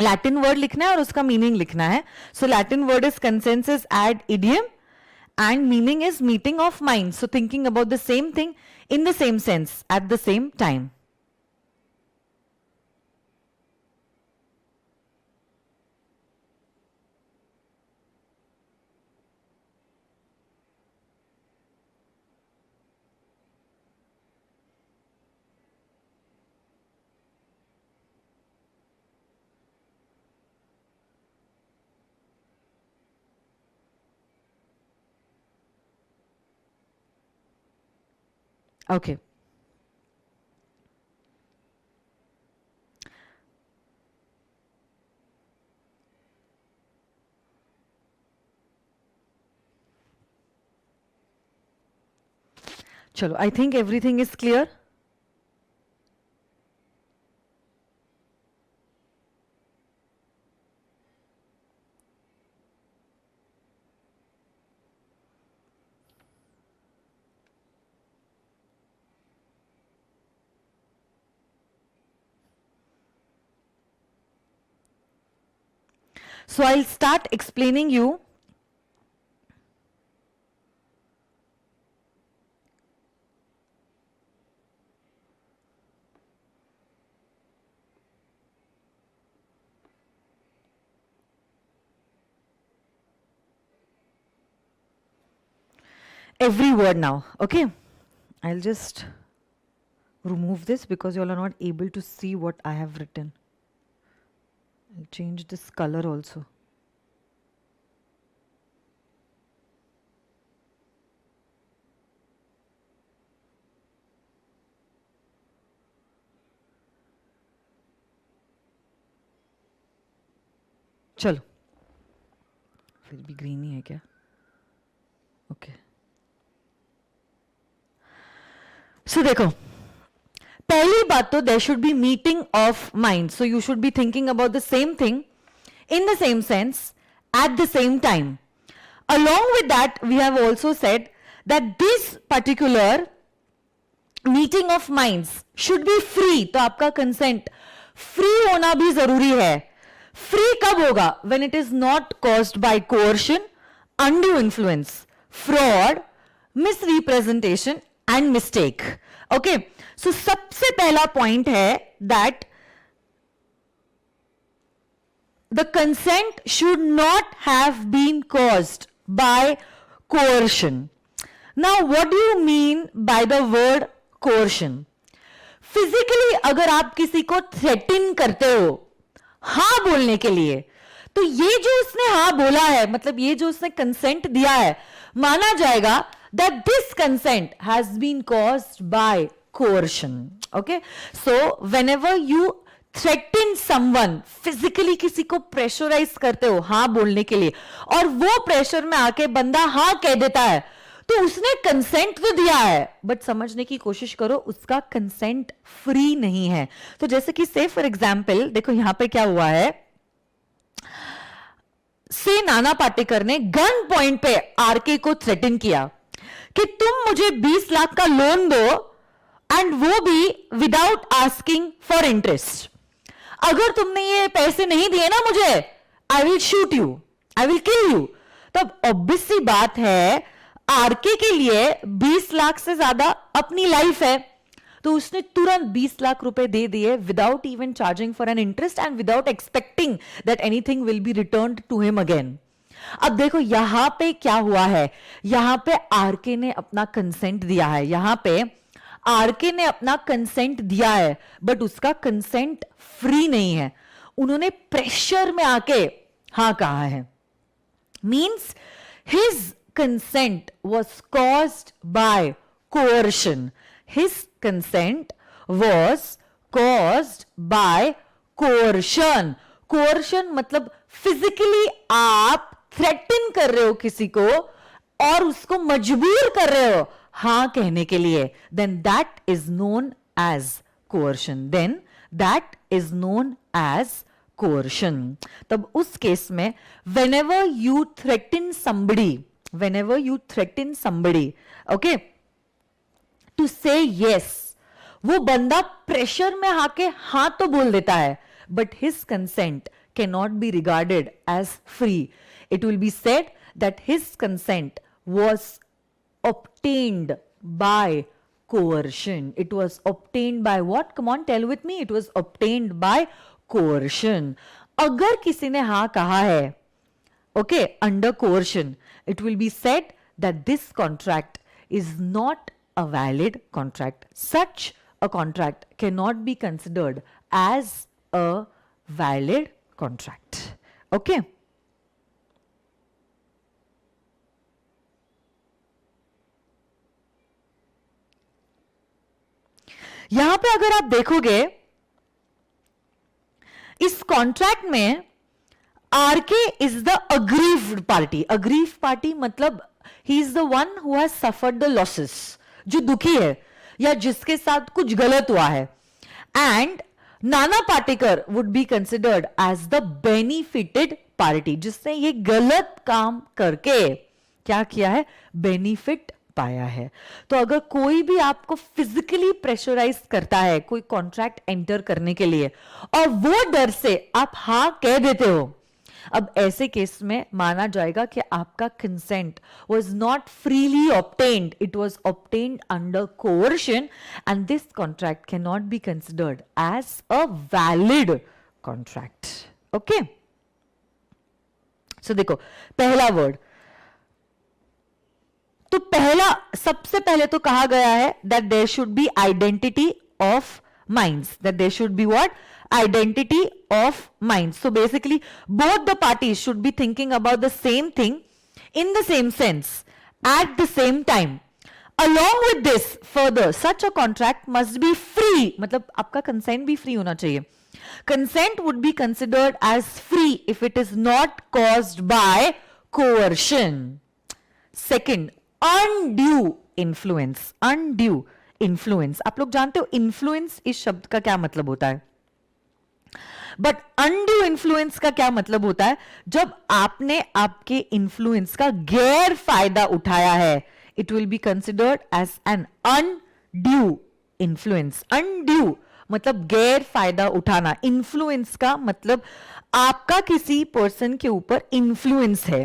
लैटिन वर्ड लिखना है और उसका मीनिंग लिखना है. So Latin word is consensus ad idiom and meaning is meeting of minds, so thinking about the same thing in the same sense at the same time. Okay. Chalo, I think everything is clear. So I'll start explaining you every word now. Okay, I'll just remove this because you all are not able to see what I have written. I'll change this color also. चलो, फिर भी green ही है क्या? Okay. So देखो, पहली बात तो there should be meeting of mind, so you should be thinking about the same thing in the same sense at the same time. Along with that, we have also said that this particular meeting of minds should be free. तो आपका consent free होना भी जरूरी है. Free कब होगा? When it is not caused by coercion, undue influence, fraud, misrepresentation and mistake. Okay, so सबसे पहला point है that the consent should not have been caused by coercion. Now, what do you mean by the word coercion? Physically, अगर आप किसी को threaten करते हो हाँ बोलने के लिए, तो ये जो उसने हाँ बोला है, मतलब ये जो उसने consent दिया है, माना जाएगा that this consent has been caused by coercion. Okay, so whenever you threaten someone, physically किसी को प्रेशराइज करते हो हाँ बोलने के लिए, और वो प्रेशर में आके बंदा हाँ कह देता है, तो उसने कंसेंट तो दिया है, बट समझने की कोशिश करो उसका कंसेंट फ्री नहीं है. तो जैसे कि से फॉर एग्जाम्पल देखो यहां पे क्या हुआ है, से नाना पाटेकर ने गन पॉइंट पे आरके को थ्रेटन किया कि तुम मुझे 20 लाख का लोन दो, एंड वो भी विदाउट आस्किंग फॉर इंटरेस्ट. अगर तुमने ये पैसे नहीं दिए ना मुझे, I will shoot you, I will kill you. तब ऑब्वियस सी बात है आरके के लिए 20 लाख से ज्यादा अपनी लाइफ है, तो उसने तुरंत 20 लाख रुपए दे दिए without even charging for an interest and without expecting that anything will be returned to him again. अब देखो यहां पे क्या हुआ है, यहां पे आरके ने अपना कंसेंट दिया है, यहां पे आरके ने अपना कंसेंट दिया है, बट उसका कंसेंट फ्री नहीं है. उन्होंने प्रेशर में आके हां कहा है. Means his consent was caused by coercion. His consent was caused by coercion. Coercion मतलब physically आप threaten कर रहे हो किसी को और उसको मजबूर कर रहे हो हाँ कहने के लिए, then that is known as coercion. Then that is known as coercion. तब उस केस में whenever you threaten somebody, whenever you threaten somebody, okay, to say yes, वो बंदा प्रेशर में आके हाँ तो बोल देता है, but his consent cannot be regarded as free. It will be said that his consent was obtained by coercion. It was obtained by what? Come on, tell with me. It was obtained by coercion. अगर किसी ने हाँ कहा है, okay, under coercion, it will be said that this contract is not a valid contract. Such a contract cannot be considered as a valid contract. Okay. यहां पे अगर आप देखोगे इस कॉन्ट्रैक्ट में RK is the aggrieved party. Aggrieved party मतलब ही is the one who has suffered the losses, जो दुखी है या जिसके साथ कुछ गलत हुआ है. And Nana Patekar would be considered as the benefited party, जिसने ये गलत काम करके क्या किया है, बेनिफिट पाया है. तो अगर कोई भी आपको फिजिकली प्रेशराइज करता है कोई कॉन्ट्रैक्ट एंटर करने के लिए और वो डर से आप हाँ कह देते हो, अब ऐसे केस में माना जाएगा कि आपका consent was not freely obtained, it was obtained under coercion, and this contract can not be considered as a valid contract. Okay, so देखो पहला वर्ड, तो पहला सबसे पहले तो कहा गया है that there should be identity of minds, that there should be what, identity of mind. So basically both the parties should be thinking about the same thing in the same sense at the same time. Along with this, further such a contract must be free, मतलब आपका consent भी free होना चाहिए. Consent would be considered as free if it is not caused by coercion. Second, undue influence. Undue influence, आप लोग जानते हो influence इस शब्द का क्या मतलब होता है, बट अनड्यू इन्फ्लुएंस का क्या मतलब होता है, जब आपने आपके इन्फ्लुएंस का गैर फायदा उठाया है, it will be considered as an undue influence. Undue मतलब गैर फायदा उठाना, इन्फ्लुएंस का मतलब आपका किसी पर्सन के ऊपर इन्फ्लुएंस है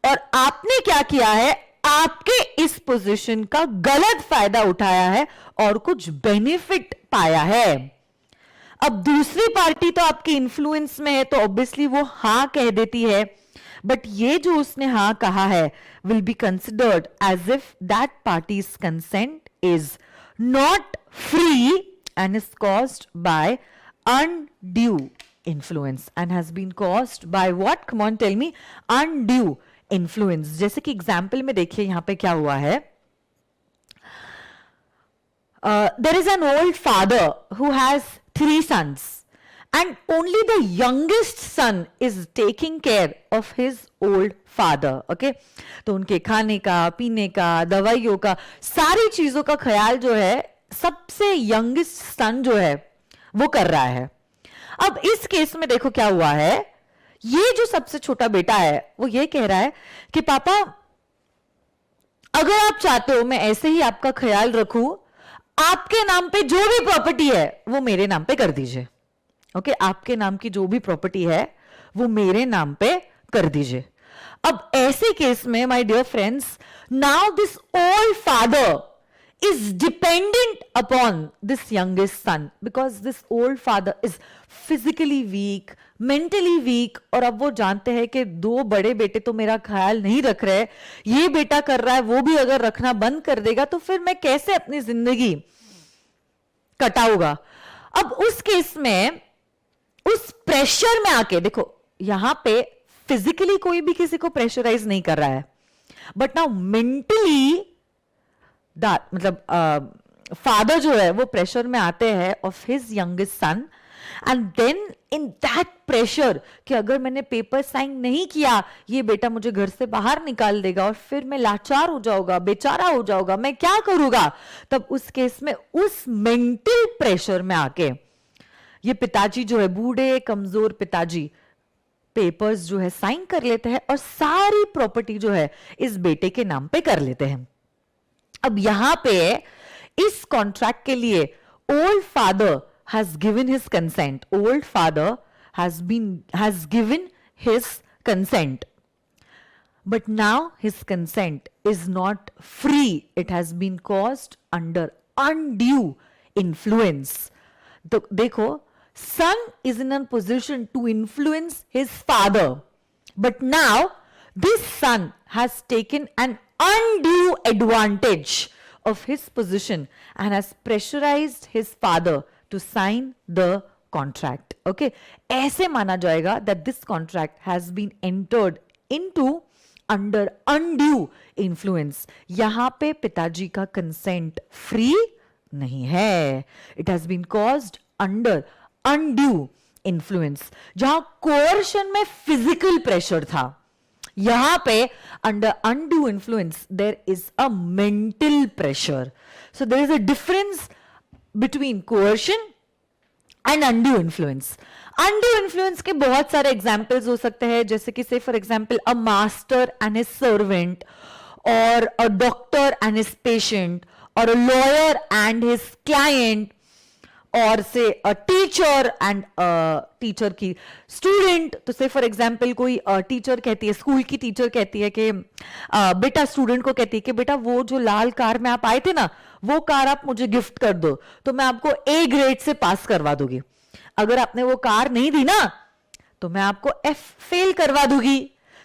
और आपने क्या किया है, आपके इस पोजीशन का गलत फायदा उठाया है और कुछ बेनिफिट पाया है. अब दूसरी पार्टी तो आपके इन्फ्लुएंस में है तो ऑब्वियसली वो हाँ कह देती है, बट ये जो उसने हाँ कहा है will be considered as if that parties consent is not free and is caused by undue influence and has been caused by what? Come on, tell me. Undue influence. जैसे कि एग्जाम्पल में देखिए यहां पे क्या हुआ है, there is an old father who has 3 sons and only the youngest son is taking care of his old father. Okay, तो उनके खाने का, पीने का, दवाइयों का, सारी चीजों का ख्याल जो है सबसे यंगेस्ट सन जो है वो कर रहा है। अब इस केस में देखो क्या हुआ है, ये जो सबसे छोटा बेटा है वो ये कह रहा है कि पापा अगर आप चाहते हो मैं ऐसे ही आपका ख्याल रखूं, आपके नाम पे जो भी प्रॉपर्टी है वो मेरे नाम पे कर दीजिए। ओके, आपके नाम की जो भी प्रॉपर्टी है वो मेरे नाम पे कर दीजिए। अब ऐसे केस में my dear friends, now this old father is dependent upon this youngest son because this old father is physically weak, mentally weak, और अब वो जानते हैं कि 2 बड़े बेटे तो मेरा ख्याल नहीं रख रहे, ये बेटा कर रहा है, वो भी अगर रखना बंद कर देगा तो फिर मैं कैसे अपनी जिंदगी कटाऊंगा। अब उस केस में उस प्रेशर में आके देखो, यहां पे फिजिकली कोई भी किसी को प्रेशराइज नहीं कर रहा है, बट नाउ मेंटली मतलब फादर जो है वो प्रेशर में आते हैं of his youngest son, and then in that pressure कि अगर मैंने पेपर साइन नहीं किया ये बेटा मुझे घर से बाहर निकाल देगा और फिर मैं लाचार हो जाऊंगा, बेचारा हो जाऊंगा, मैं क्या करूंगा। तब उस केस में उस मेंटल प्रेशर में आके ये पिताजी जो है, बूढ़े कमजोर पिताजी, पेपर्स जो है साइन कर लेते हैं और सारी प्रॉपर्टी जो है इस बेटे के नाम पे कर लेते हैं। अब यहां पे इस कॉन्ट्रैक्ट के लिए old father has given his consent, old father has given his consent, but now his consent is not free, it has been caused under undue influence. तो देखो, son is in a position to influence his father, but now this son has taken an undue advantage of his position and has pressurized his father to sign the contract. Okay, ऐसे माना जाएगा that this contract has been entered into under undue influence. यहां पे पिताजी का consent free नहीं है, it has been caused under undue influence। जहां कोर्शन में फिजिकल प्रेशर था, यहां पे under undue influence there is a mental pressure. So there is a difference between coercion and undue influence. Undue influence के बहुत सारे एग्जाम्पल्स हो सकते हैं, जैसे कि say for example a master and his servant, और a doctor and his patient, और a lawyer and his client, और say a teacher and teacher की स्टूडेंट। तो से फॉर एग्जाम्पल कोई टीचर कहती है, स्कूल की टीचर कहती है कि बेटा स्टूडेंट को कहती है कि बेटा वो जो लाल कार में आप आए थे ना, वो कार आप मुझे गिफ्ट कर दो तो मैं आपको ए ग्रेड से पास करवा दूंगी। अगर आपने वो कार नहीं दी ना तो मैं आपको एफ फेल करवा दूंगी।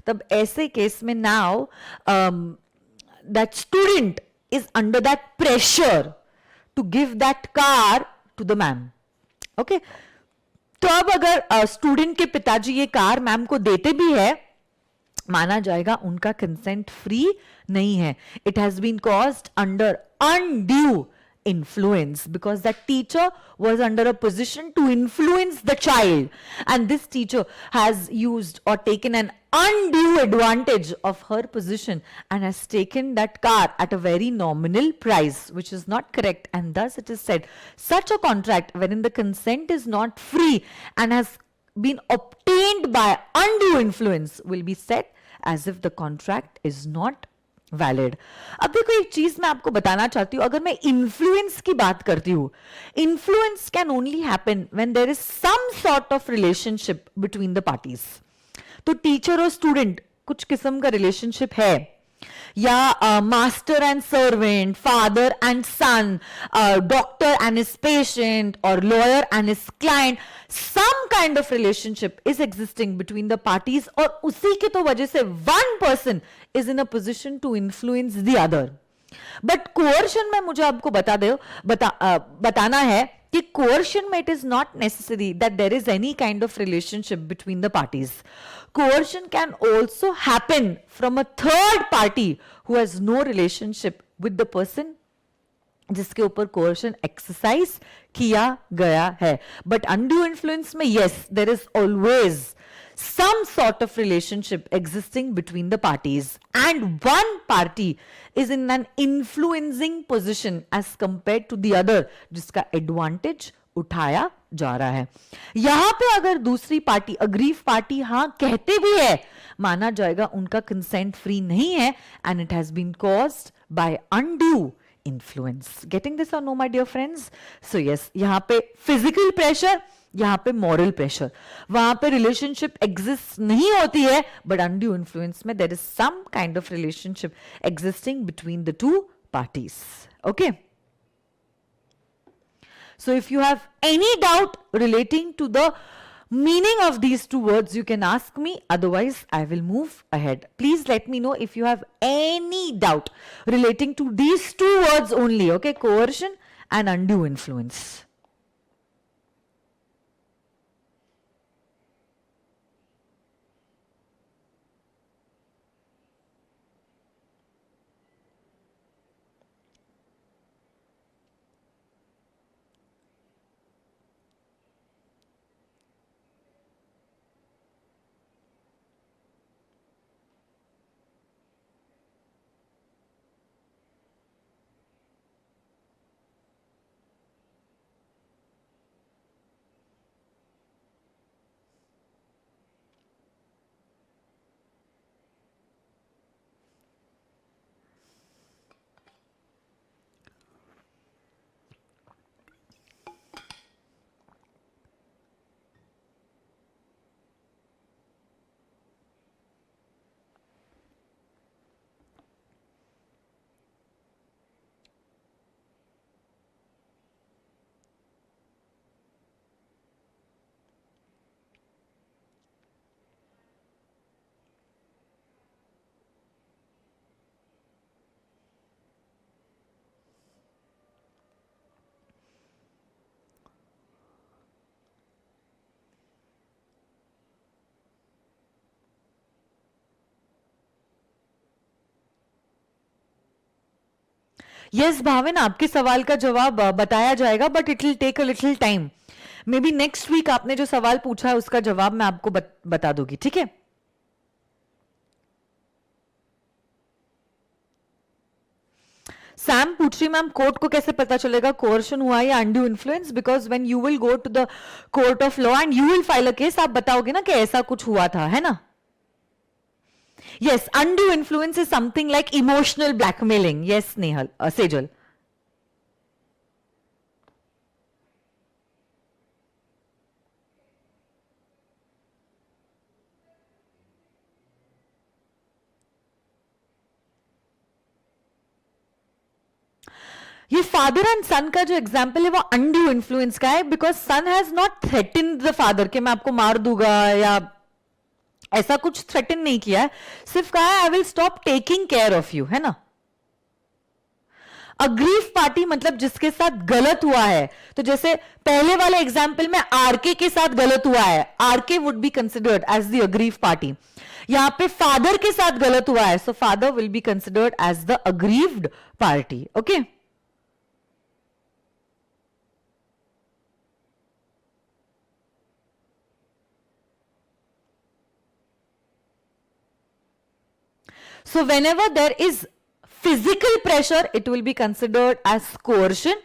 तब ऐसे केस में now that student is under that pressure to give that car to the ma'am. Okay, तो अब अगर स्टूडेंट के पिताजी ये कार मैम को देते भी है, माना जाएगा उनका कंसेंट फ्री नहीं है, it has been caused under undue influence because that teacher was under a position to influence the child and this teacher has used or taken an undue advantage of her position and has taken that car at a very nominal price, which is not correct, and thus it is said such a contract wherein the consent is not free and has been obtained by undue influence will be set as if the contract is not valid. अब देखो एक चीज मैं आपको बताना चाहती हूं, अगर मैं इन्फ्लुएंस की बात करती हूं, influence can only happen when there is some sort of relationship between the parties. तो टीचर और स्टूडेंट कुछ किस्म का रिलेशनशिप है, या master and servant, father and son, doctor and his patient, और lawyer and his client, some kind of relationship is existing between the parties, और उसी की तो वजह से one person is in a position to influence the other. But coercion में मुझे आपको बताना है कि coercion में it is not necessary that there is any kind of relationship between the parties. Coercion can also happen from a third party who has no relationship with the person जिसके ऊपर coercion exercise किया गया है. But undue influence में yes there is always some sort of relationship existing between the parties and one party is in an influencing position as compared to the other जिसका advantage उठाया जा रहा है. यहां पे अगर दूसरी पार्टी अग्रीव पार्टी हां कहते भी है माना जाएगा उनका कंसेंट फ्री नहीं है and it has been caused by undue influence. Getting this or no, my dear friends? So yes, यहाँ पे physical pressure, यहाँ पे moral pressure. वहां पे relationship exist नहीं होती है, but undue influence में there is some kind of relationship existing between the two parties. Okay? So if you have any doubt relating to the meaning of these two words, you can ask me. Otherwise, I will move ahead. Please let me know if you have any doubt relating to these two words only. Okay, coercion and undue influence. Yes Bhavin, आपके सवाल का जवाब बताया जाएगा but it will take a little time. Maybe next week आपने जो सवाल पूछा है उसका जवाब मैं आपको बता दूंगी. ठीक है. सैम पूछ रही मैम कोर्ट को कैसे पता चलेगा कोर्शन हुआ या undue influence? Because when you will go to the court of law and you will file a case, आप बताओगे ना कि ऐसा कुछ हुआ था, है ना? Yes, undue influence is something like emotional blackmailing. Yes, Nehal, Sejal. ये फादर एंड सन का जो एग्जाम्पल है वो अनड्यू इन्फ्लुएंस का है because son has not threaten the father कि मैं आपको मार दूंगा या ऐसा कुछ थ्रेटन नहीं किया है, सिर्फ कहा है I will stop taking care of you, है ना? अग्रीव पार्टी मतलब जिसके साथ गलत हुआ है, तो जैसे पहले वाले एग्जाम्पल में आरके के साथ गलत हुआ है, RK would be considered as the aggrieve party. यहां पे फादर के साथ गलत हुआ है, so father will be considered as the aggrieved party. Okay. So whenever there is physical pressure, it will be considered as coercion.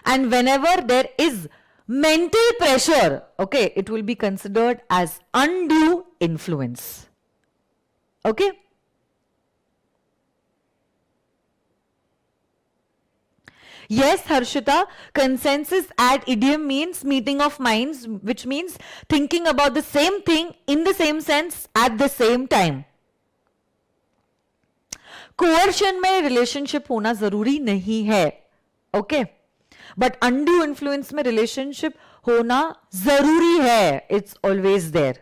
And whenever there is mental pressure, okay, it will be considered as undue influence. Okay. Yes, Harshita, consensus ad idiom means meeting of minds, which means thinking about the same thing in the same sense at the same time. Coercion में relationship होना जरूरी नहीं है, ओके, but undue influence में relationship होना जरूरी है. It's always there.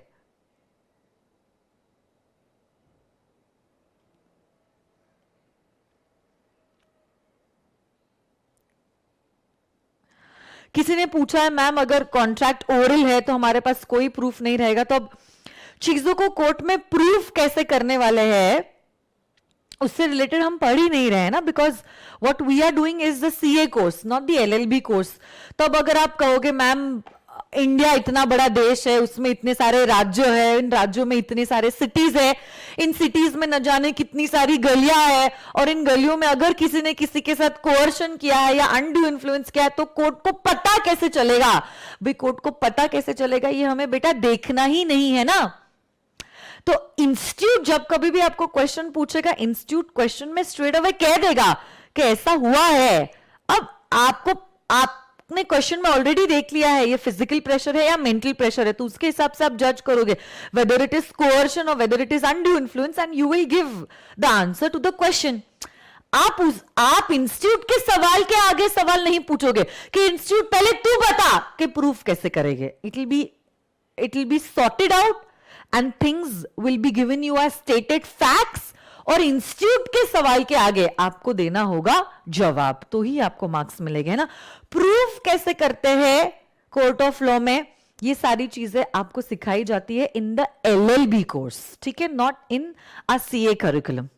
किसी ने पूछा है मैम अगर कॉन्ट्रैक्ट ओरल है तो हमारे पास कोई प्रूफ नहीं रहेगा, तो अब चीजों को कोर्ट में प्रूफ कैसे करने वाले हैं उससे रिलेटेड हम पढ़ ही नहीं रहे हैं ना, because what we are doing is the CA course not the LLB course. तो अब अगर आप कहोगे मैम इंडिया इतना बड़ा देश है, उसमें इतने सारे राज्य है, इन राज्यों में इतने सारे सिटीज है, इन सिटीज में न जाने कितनी सारी गलियां है, और इन गलियों में अगर किसी ने किसी के साथ कोअर्शन किया है या अनड्यू इन्फ्लुएंस किया है तो कोर्ट को पता कैसे चलेगा? भाई कोर्ट को पता कैसे चलेगा, ये हमें बेटा देखना ही नहीं है ना। तो इंस्टीट्यूट जब कभी भी आपको क्वेश्चन पूछेगा, इंस्टीट्यूट क्वेश्चन में स्ट्रेट अवे कह देगा कि ऐसा हुआ है। अब आपने क्वेश्चन में ऑलरेडी देख लिया है ये फिजिकल प्रेशर है या मेंटल प्रेशर है, तो उसके हिसाब से आप जज करोगे वेदर इट इज कोअर्शन और whether it is undue influence, and you will give the answer to the question. आप इंस्टीट्यूट के सवाल के आगे सवाल नहीं पूछोगे कि इंस्टीट्यूट पहले तू बता कि प्रूफ कैसे करेंगे। It will be sorted out and things will be given you as stated facts, और इंस्टीट्यूट के सवाल के आगे आपको देना होगा जवाब, तो ही आपको मार्क्स मिलेंगे, है ना। प्रूफ कैसे करते हैं कोर्ट ऑफ लॉ में, ये सारी चीजें आपको सिखाई जाती है इन द एलएलबी कोर्स, ठीक है, not in a CA curriculum.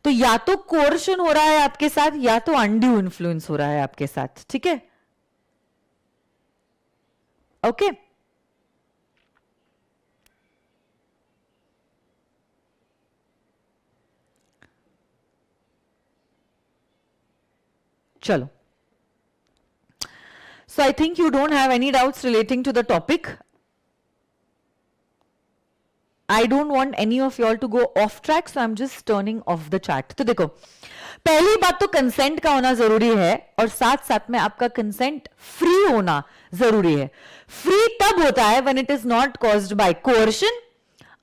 तो या तो कोर्शन हो रहा है आपके साथ या तो अनड्यू इन्फ्लुएंस हो रहा है आपके साथ, ठीक है, ओके। चलो, so I think you don't have any doubts relating to the topic. I don't want any of y'all to go off track, so I'm just turning off the chat. तो देखो, पहली बात तो कंसेंट का होना जरूरी है, और साथ साथ में आपका कंसेंट फ्री होना जरूरी है। फ्री तब होता है when it is not caused bye coercion,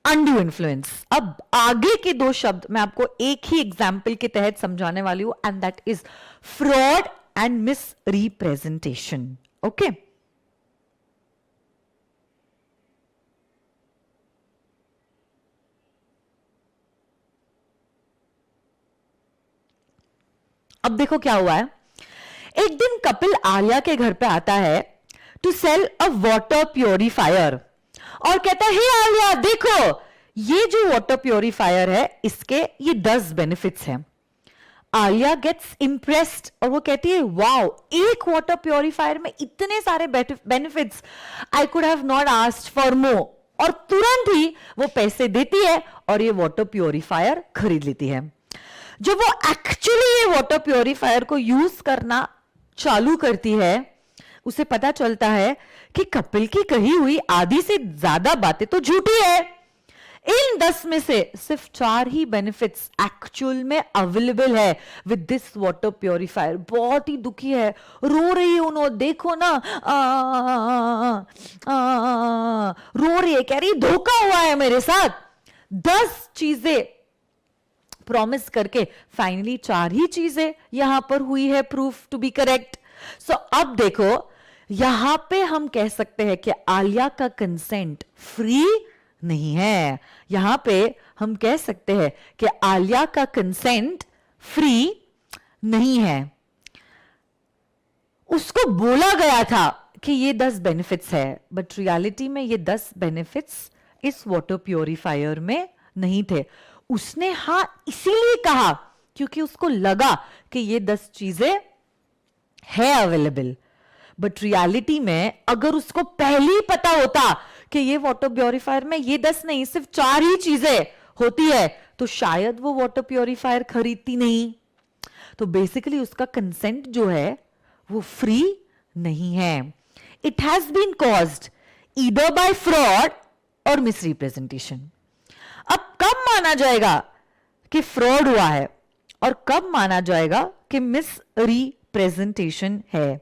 undue influence. अब आगे के दो शब्द मैं आपको एक ही एग्जाम्पल के तहत समझाने वाली हूं, and that is fraud and miss representation, okay. अब देखो क्या हुआ है, एक दिन कपिल आलिया के घर पे आता है to sell a water purifier, और कहता है हे आलिया देखो ये जो वाटर प्योरीफायर है इसके ये 10 बेनिफिट्स हैं। आलिया गेट्स इंप्रेस्ड और वो कहती है वाओ, एक वाटर प्योरीफायर में इतने सारे benefits, I could have not asked for more, और तुरंत ही वो पैसे देती है और ये वाटर प्योरीफायर खरीद लेती है। जब वो एक्चुअली ये वाटर प्योरीफायर को यूज करना चालू करती है, उसे पता चलता है कि कपिल की कही हुई आधी से ज्यादा बातें तो झूठी है। इन 10 में से सिर्फ 4 ही बेनिफिट्स एक्चुअल में अवेलेबल है विद दिस वाटर प्योरीफायर। बहुत ही दुखी है, रो रही है, उन्होंने देखो ना रो रही है, कह रही धोखा हुआ है मेरे साथ। 10 चीजें प्रॉमिस करके फाइनली 4 ही चीजें यहां पर हुई है प्रूफ टू बी करेक्ट। सो अब देखो यहां पे हम कह सकते हैं कि आलिया का कंसेंट फ्री नहीं है। यहां पे हम कह सकते हैं कि आलिया का कंसेंट फ्री नहीं है। उसको बोला गया था कि ये 10 बेनिफिट्स है, बट रियलिटी में ये 10 बेनिफिट्स इस वाटर प्योरीफायर में नहीं थे। उसने हां इसीलिए कहा क्योंकि उसको लगा कि ये 10 चीजें है अवेलेबल, बट रियलिटी में अगर उसको पहले ही पता होता कि ये वाटर प्योरीफायर में ये 10 नहीं सिर्फ 4 ही चीजें होती है, तो शायद वो वाटर प्योरीफायर खरीदती नहीं। तो बेसिकली उसका कंसेंट जो है वो फ्री नहीं है। It has been caused either by fraud और मिसरिप्रेजेंटेशन। अब कब माना जाएगा कि फ्रॉड हुआ है और कब माना जाएगा कि मिस रिप्रेजेंटेशन है?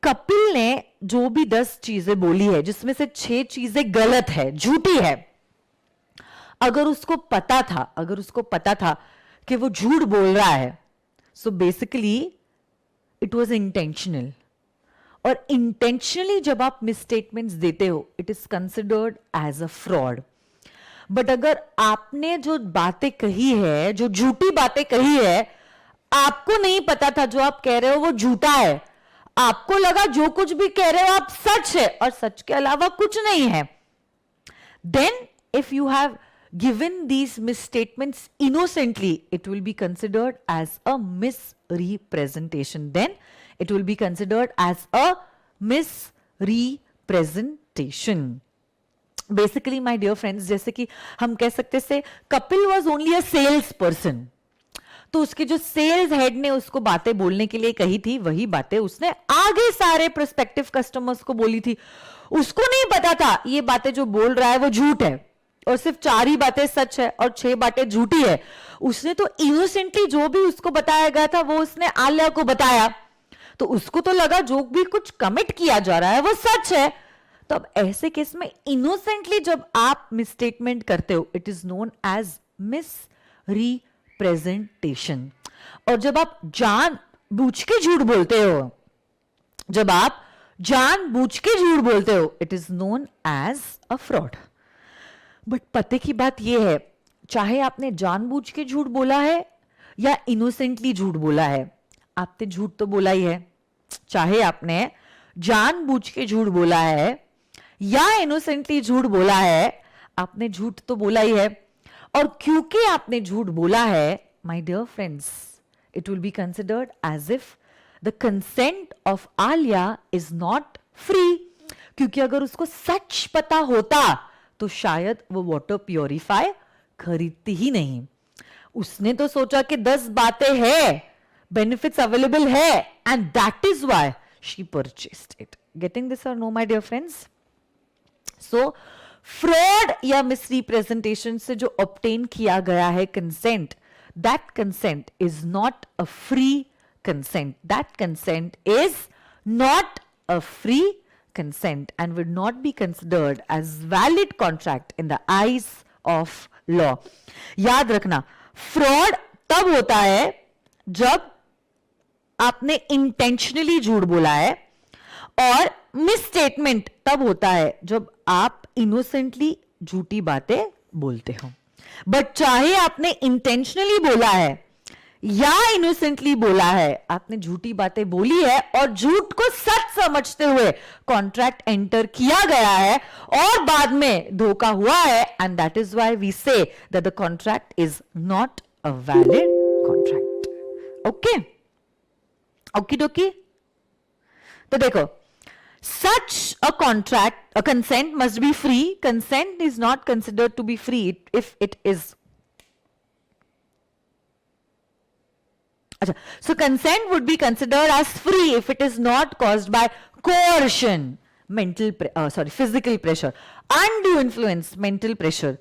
कपिल ने जो भी 10 चीजें बोली है जिसमें से 6 चीजें गलत है, झूठी है, अगर उसको पता था कि वो झूठ बोल रहा है, so basically it was intentional. और इंटेंशनली जब आप मिसस्टेटमेंट्स देते हो it is considered as a fraud. But अगर आपने जो बातें कही है, जो झूठी बातें कही है, आपको नहीं पता था जो आप कह रहे हो वो झूठा है, आपको लगा जो कुछ भी कह रहे हो आप सच है और सच के अलावा कुछ नहीं है. Then if you have given these misstatements innocently, it will be considered as a misrepresentation. Then it will be considered as a misrepresentation. Basically my dear friends, जैसे कि हम कह सकते से Kapil was only a sales person. तो उसके जो sales head ने उसको बातें बोलने के लिए कही थी, वही बातें उसने आगे सारे प्रोस्पेक्टिव कस्टमर्स को बोली थी. उसको नहीं पता था ये बातें जो बोल रहा है वो झूठ है और सिर्फ 4 ही बातें सच है और 6 बातें झूठी है. उसने तो इनोसेंटली जो भी उसको बताया गया था वो उसने आलिया को बताया, तो उसको तो लगा जो भी कुछ कमिट किया जा रहा है वो सच है. तो अब ऐसे केस में इनोसेंटली जब आप मिसस्टेटमेंट करते हो, इट इज नोन एज मिसरीप्रेजेंटेशन. और जब आप जानबूझ के झूठ बोलते हो, जब आप जानबूझ के झूठ बोलते हो, it is known as a fraud. But पते की बात यह है, चाहे आपने जानबूझ के झूठ बोला है या इनोसेंटली झूठ बोला है, आपने झूठ तो बोला ही है. चाहे आपने जानबूझ के झूठ बोला है या इनोसेंटली झूठ बोला है, आपने झूठ तो बोला ही है. और क्योंकि आपने झूठ बोला है, my dear friends, it will be considered as if the consent of Alia is not free. क्योंकि अगर उसको सच पता होता तो शायद वो वाटर प्योरीफायर खरीदती ही नहीं. उसने तो सोचा कि 10 बातें हैं, बेनिफिट्स अवेलेबल है, and that is why she purchased it. Getting this और no my dear friends? So fraud या मिसरिप्रेजेंटेशन से जो ऑब्टेन किया गया है consent, that consent is not a free consent. That consent is not a free consent and would not be considered as valid contract in the eyes of law. याद रखना, fraud तब होता है जब आपने इंटेंशनली झूठ बोला है, और मिसस्टेटमेंट तब होता है जब आप इनोसेंटली झूठी बातें बोलते हो. बट चाहे आपने इंटेंशनली बोला है या इनोसेंटली बोला है, आपने झूठी बातें बोली है और झूठ को सच समझते हुए कॉन्ट्रैक्ट एंटर किया गया है और बाद में धोखा हुआ है, and that is why we say that the contract is not a valid contract. Okay, okay dokey. तो देखो, such a contract, a consent must be free. Consent is not considered to be free if it is. So consent would be considered as free if it is not caused by coercion, physical pressure, undue influence, mental pressure.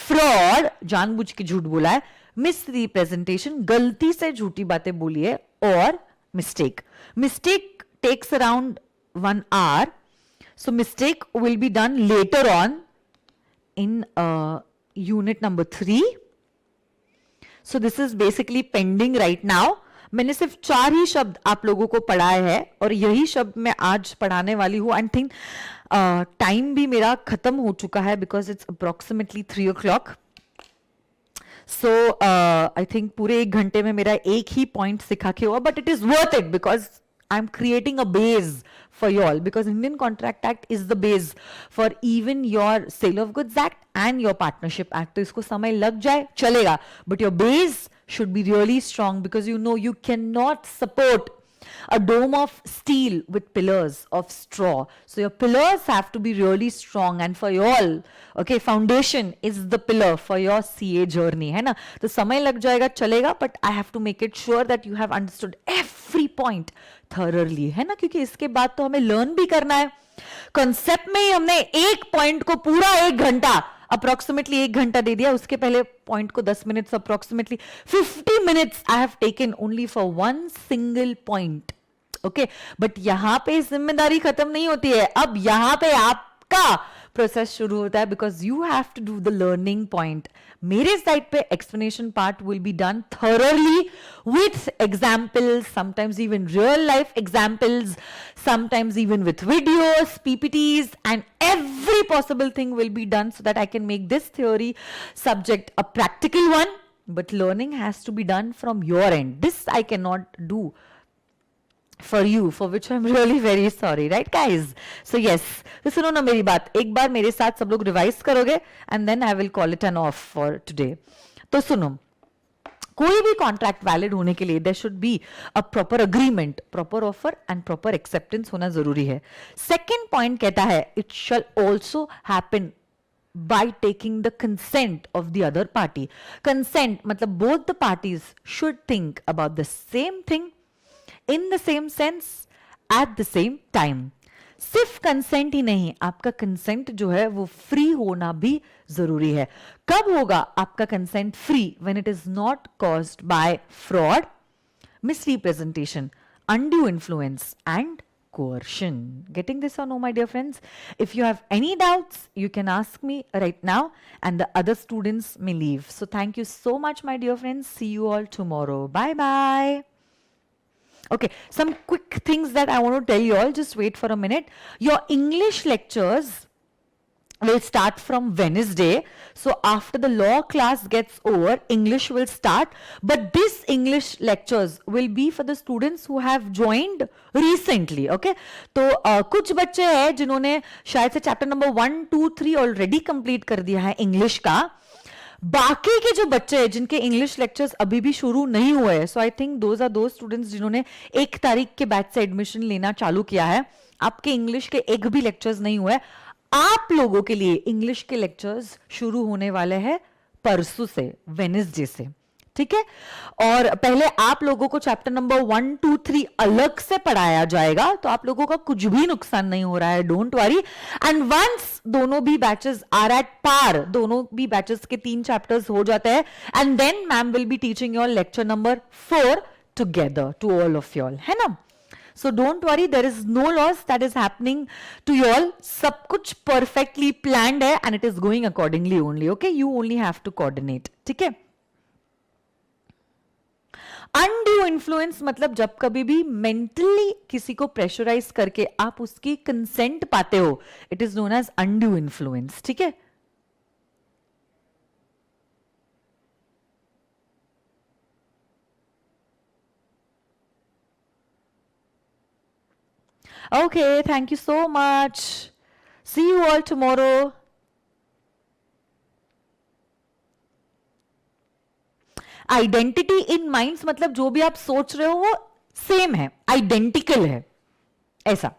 Fraud, जानबूझ के झूठ बोला है. Misrepresentation, गलती से झूठी बातें बोली है. और mistake takes around 1 hour. So mistake will be done later on in unit number 3. So this is basically pending right now. मैंने सिर्फ 4 ही शब्द आप लोगों को पढ़ाए हैं और यही शब्द मैं आज पढ़ाने वाली हूँ. आई थिंक टाइम भी मेरा खत्म हो चुका है because it's approximately 3 o'clock. So I think पूरे 1 घंटे में मेरा एक ही पॉइंट सिखा के हुआ, but it is worth it because I'm creating a base for you all, because Indian Contract Act is the base for even your Sale of Goods Act and your Partnership Act. तो इसको समय लग जाए चलेगा, but your base should be really strong, because you know you cannot support a dome of steel with pillars of straw. So your pillars have to be really strong, and for you all, okay, foundation is the pillar for your CA journey, है ना. तो समय लग जाएगा चलेगा, but I have to make it sure that you have understood every point thoroughly, है ना, क्योंकि इसके बाद तो हमें लर्न भी करना है. कंसेप्ट में ही हमने एक पॉइंट को पूरा 1 घंटा, अप्रोक्सीमेटली 1 घंटा दे दिया. उसके पहले पॉइंट को 10 minutes, approximately 50 minutes I have taken only for 1 single point. Okay, but यहां पे जिम्मेदारी खत्म नहीं होती है. अब यहां पे आपका प्रोसेस शुरू होता है, because you have to do the learning point. मेरे साइड पे explanation part will be done thoroughly with examples, sometimes even real life examples, sometimes even with videos, PPTs, and every possible thing will be done so that I can make this theory subject a practical one. but learning has to be done from your end. This I cannot do for you, for which I'm really very sorry, right guys? So yes, तो सुनो ना मेरी बात, एक बार मेरे साथ सब लोग रिवाइज करोगे and then I will call it an off for today. तो सुनो, कोई भी कॉन्ट्रैक्ट वैलिड होने के लिए there should be a proper agreement, proper offer and proper acceptance होना जरूरी है. सेकेंड पॉइंट कहता है it shall also happen by taking the consent of the other party. Consent मतलब both the parties should think about the same thing in the same sense at the same time. सिर्फ consent ही नहीं, आपका consent जो है वो free होना भी जरूरी है. कब होगा आपका consent free? When it is not caused bye fraud, misrepresentation, undue influence and coercion. Getting this or no, my dear friends? If you have any doubts, you can ask me right now and the other students may leave. So thank you so much, my dear friends. See you all tomorrow. Bye bye. Okay, some quick things that I want to tell you all. Just wait for a minute. Your English lectures will start from Wednesday. So after the law class gets over, English will start. But this English lectures will be for the students who have joined recently. Okay, तो कुछ बच्चे हैं जिन्होंने शायद से chapter number 1, 2, 3 already complete कर दिया है इंग्लिश का. बाकी के जो बच्चे हैं जिनके इंग्लिश लेक्चर्स अभी भी शुरू नहीं हुए हैं, सो आई थिंक दोज आर दो स्टूडेंट्स जिन्होंने 1 तारीख के बैच से एडमिशन लेना चालू किया है. आपके इंग्लिश के एक भी लेक्चर्स नहीं हुए. आप लोगों के लिए इंग्लिश के लेक्चर्स शुरू होने वाले हैं परसों से, वेडनेसडे से. ठीक है, और पहले आप लोगों को चैप्टर नंबर 1, 2, 3 अलग से पढ़ाया जाएगा, तो आप लोगों का कुछ भी नुकसान नहीं हो रहा है. Don't worry. एंड वंस दोनों भी बैचेस आर एट पार, दोनों भी बैचेस के 3 चैप्टर्स हो जाते हैं, and then ma'am will be teaching your lecture number 4 together to all of you all, है ना. So don't worry, there is no loss that is happening to you all. सब कुछ perfectly planned है and it is going accordingly only. Okay, you only have to coordinate. ठीक है. Undue influence मतलब जब कभी भी मेंटली किसी को प्रेशराइज करके आप उसकी कंसेंट पाते हो, it is known as undue influence. ठीक है. Okay, thank you so much. See you all tomorrow. Identity in minds मतलब जो भी आप सोच रहे हो वो सेम है, आइडेंटिकल है, ऐसा.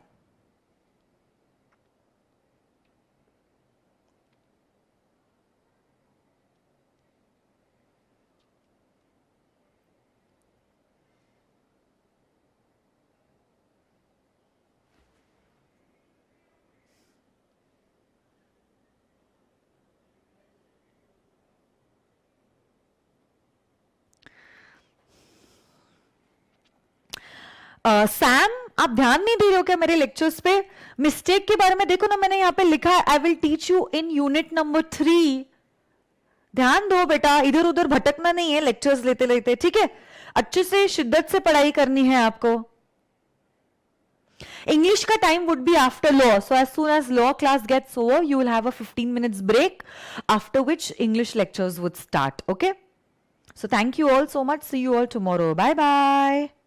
सैम आप ध्यान नहीं दे रहे हो क्या मेरे लेक्चर्स पे? मिस्टेक के बारे में देखो ना, मैंने यहां पे लिखा है I will teach you in unit number 3. ध्यान दो बेटा, इधर उधर भटकना नहीं है लेक्चर्स लेते लेते. ठीक है, अच्छे से शिद्दत से पढ़ाई करनी है आपको. English का time would be after law. So as soon as law class gets over, you will have a 15 minutes break, after which English lectures would start. Okay? So thank you all so much. See you all tomorrow. Bye bye.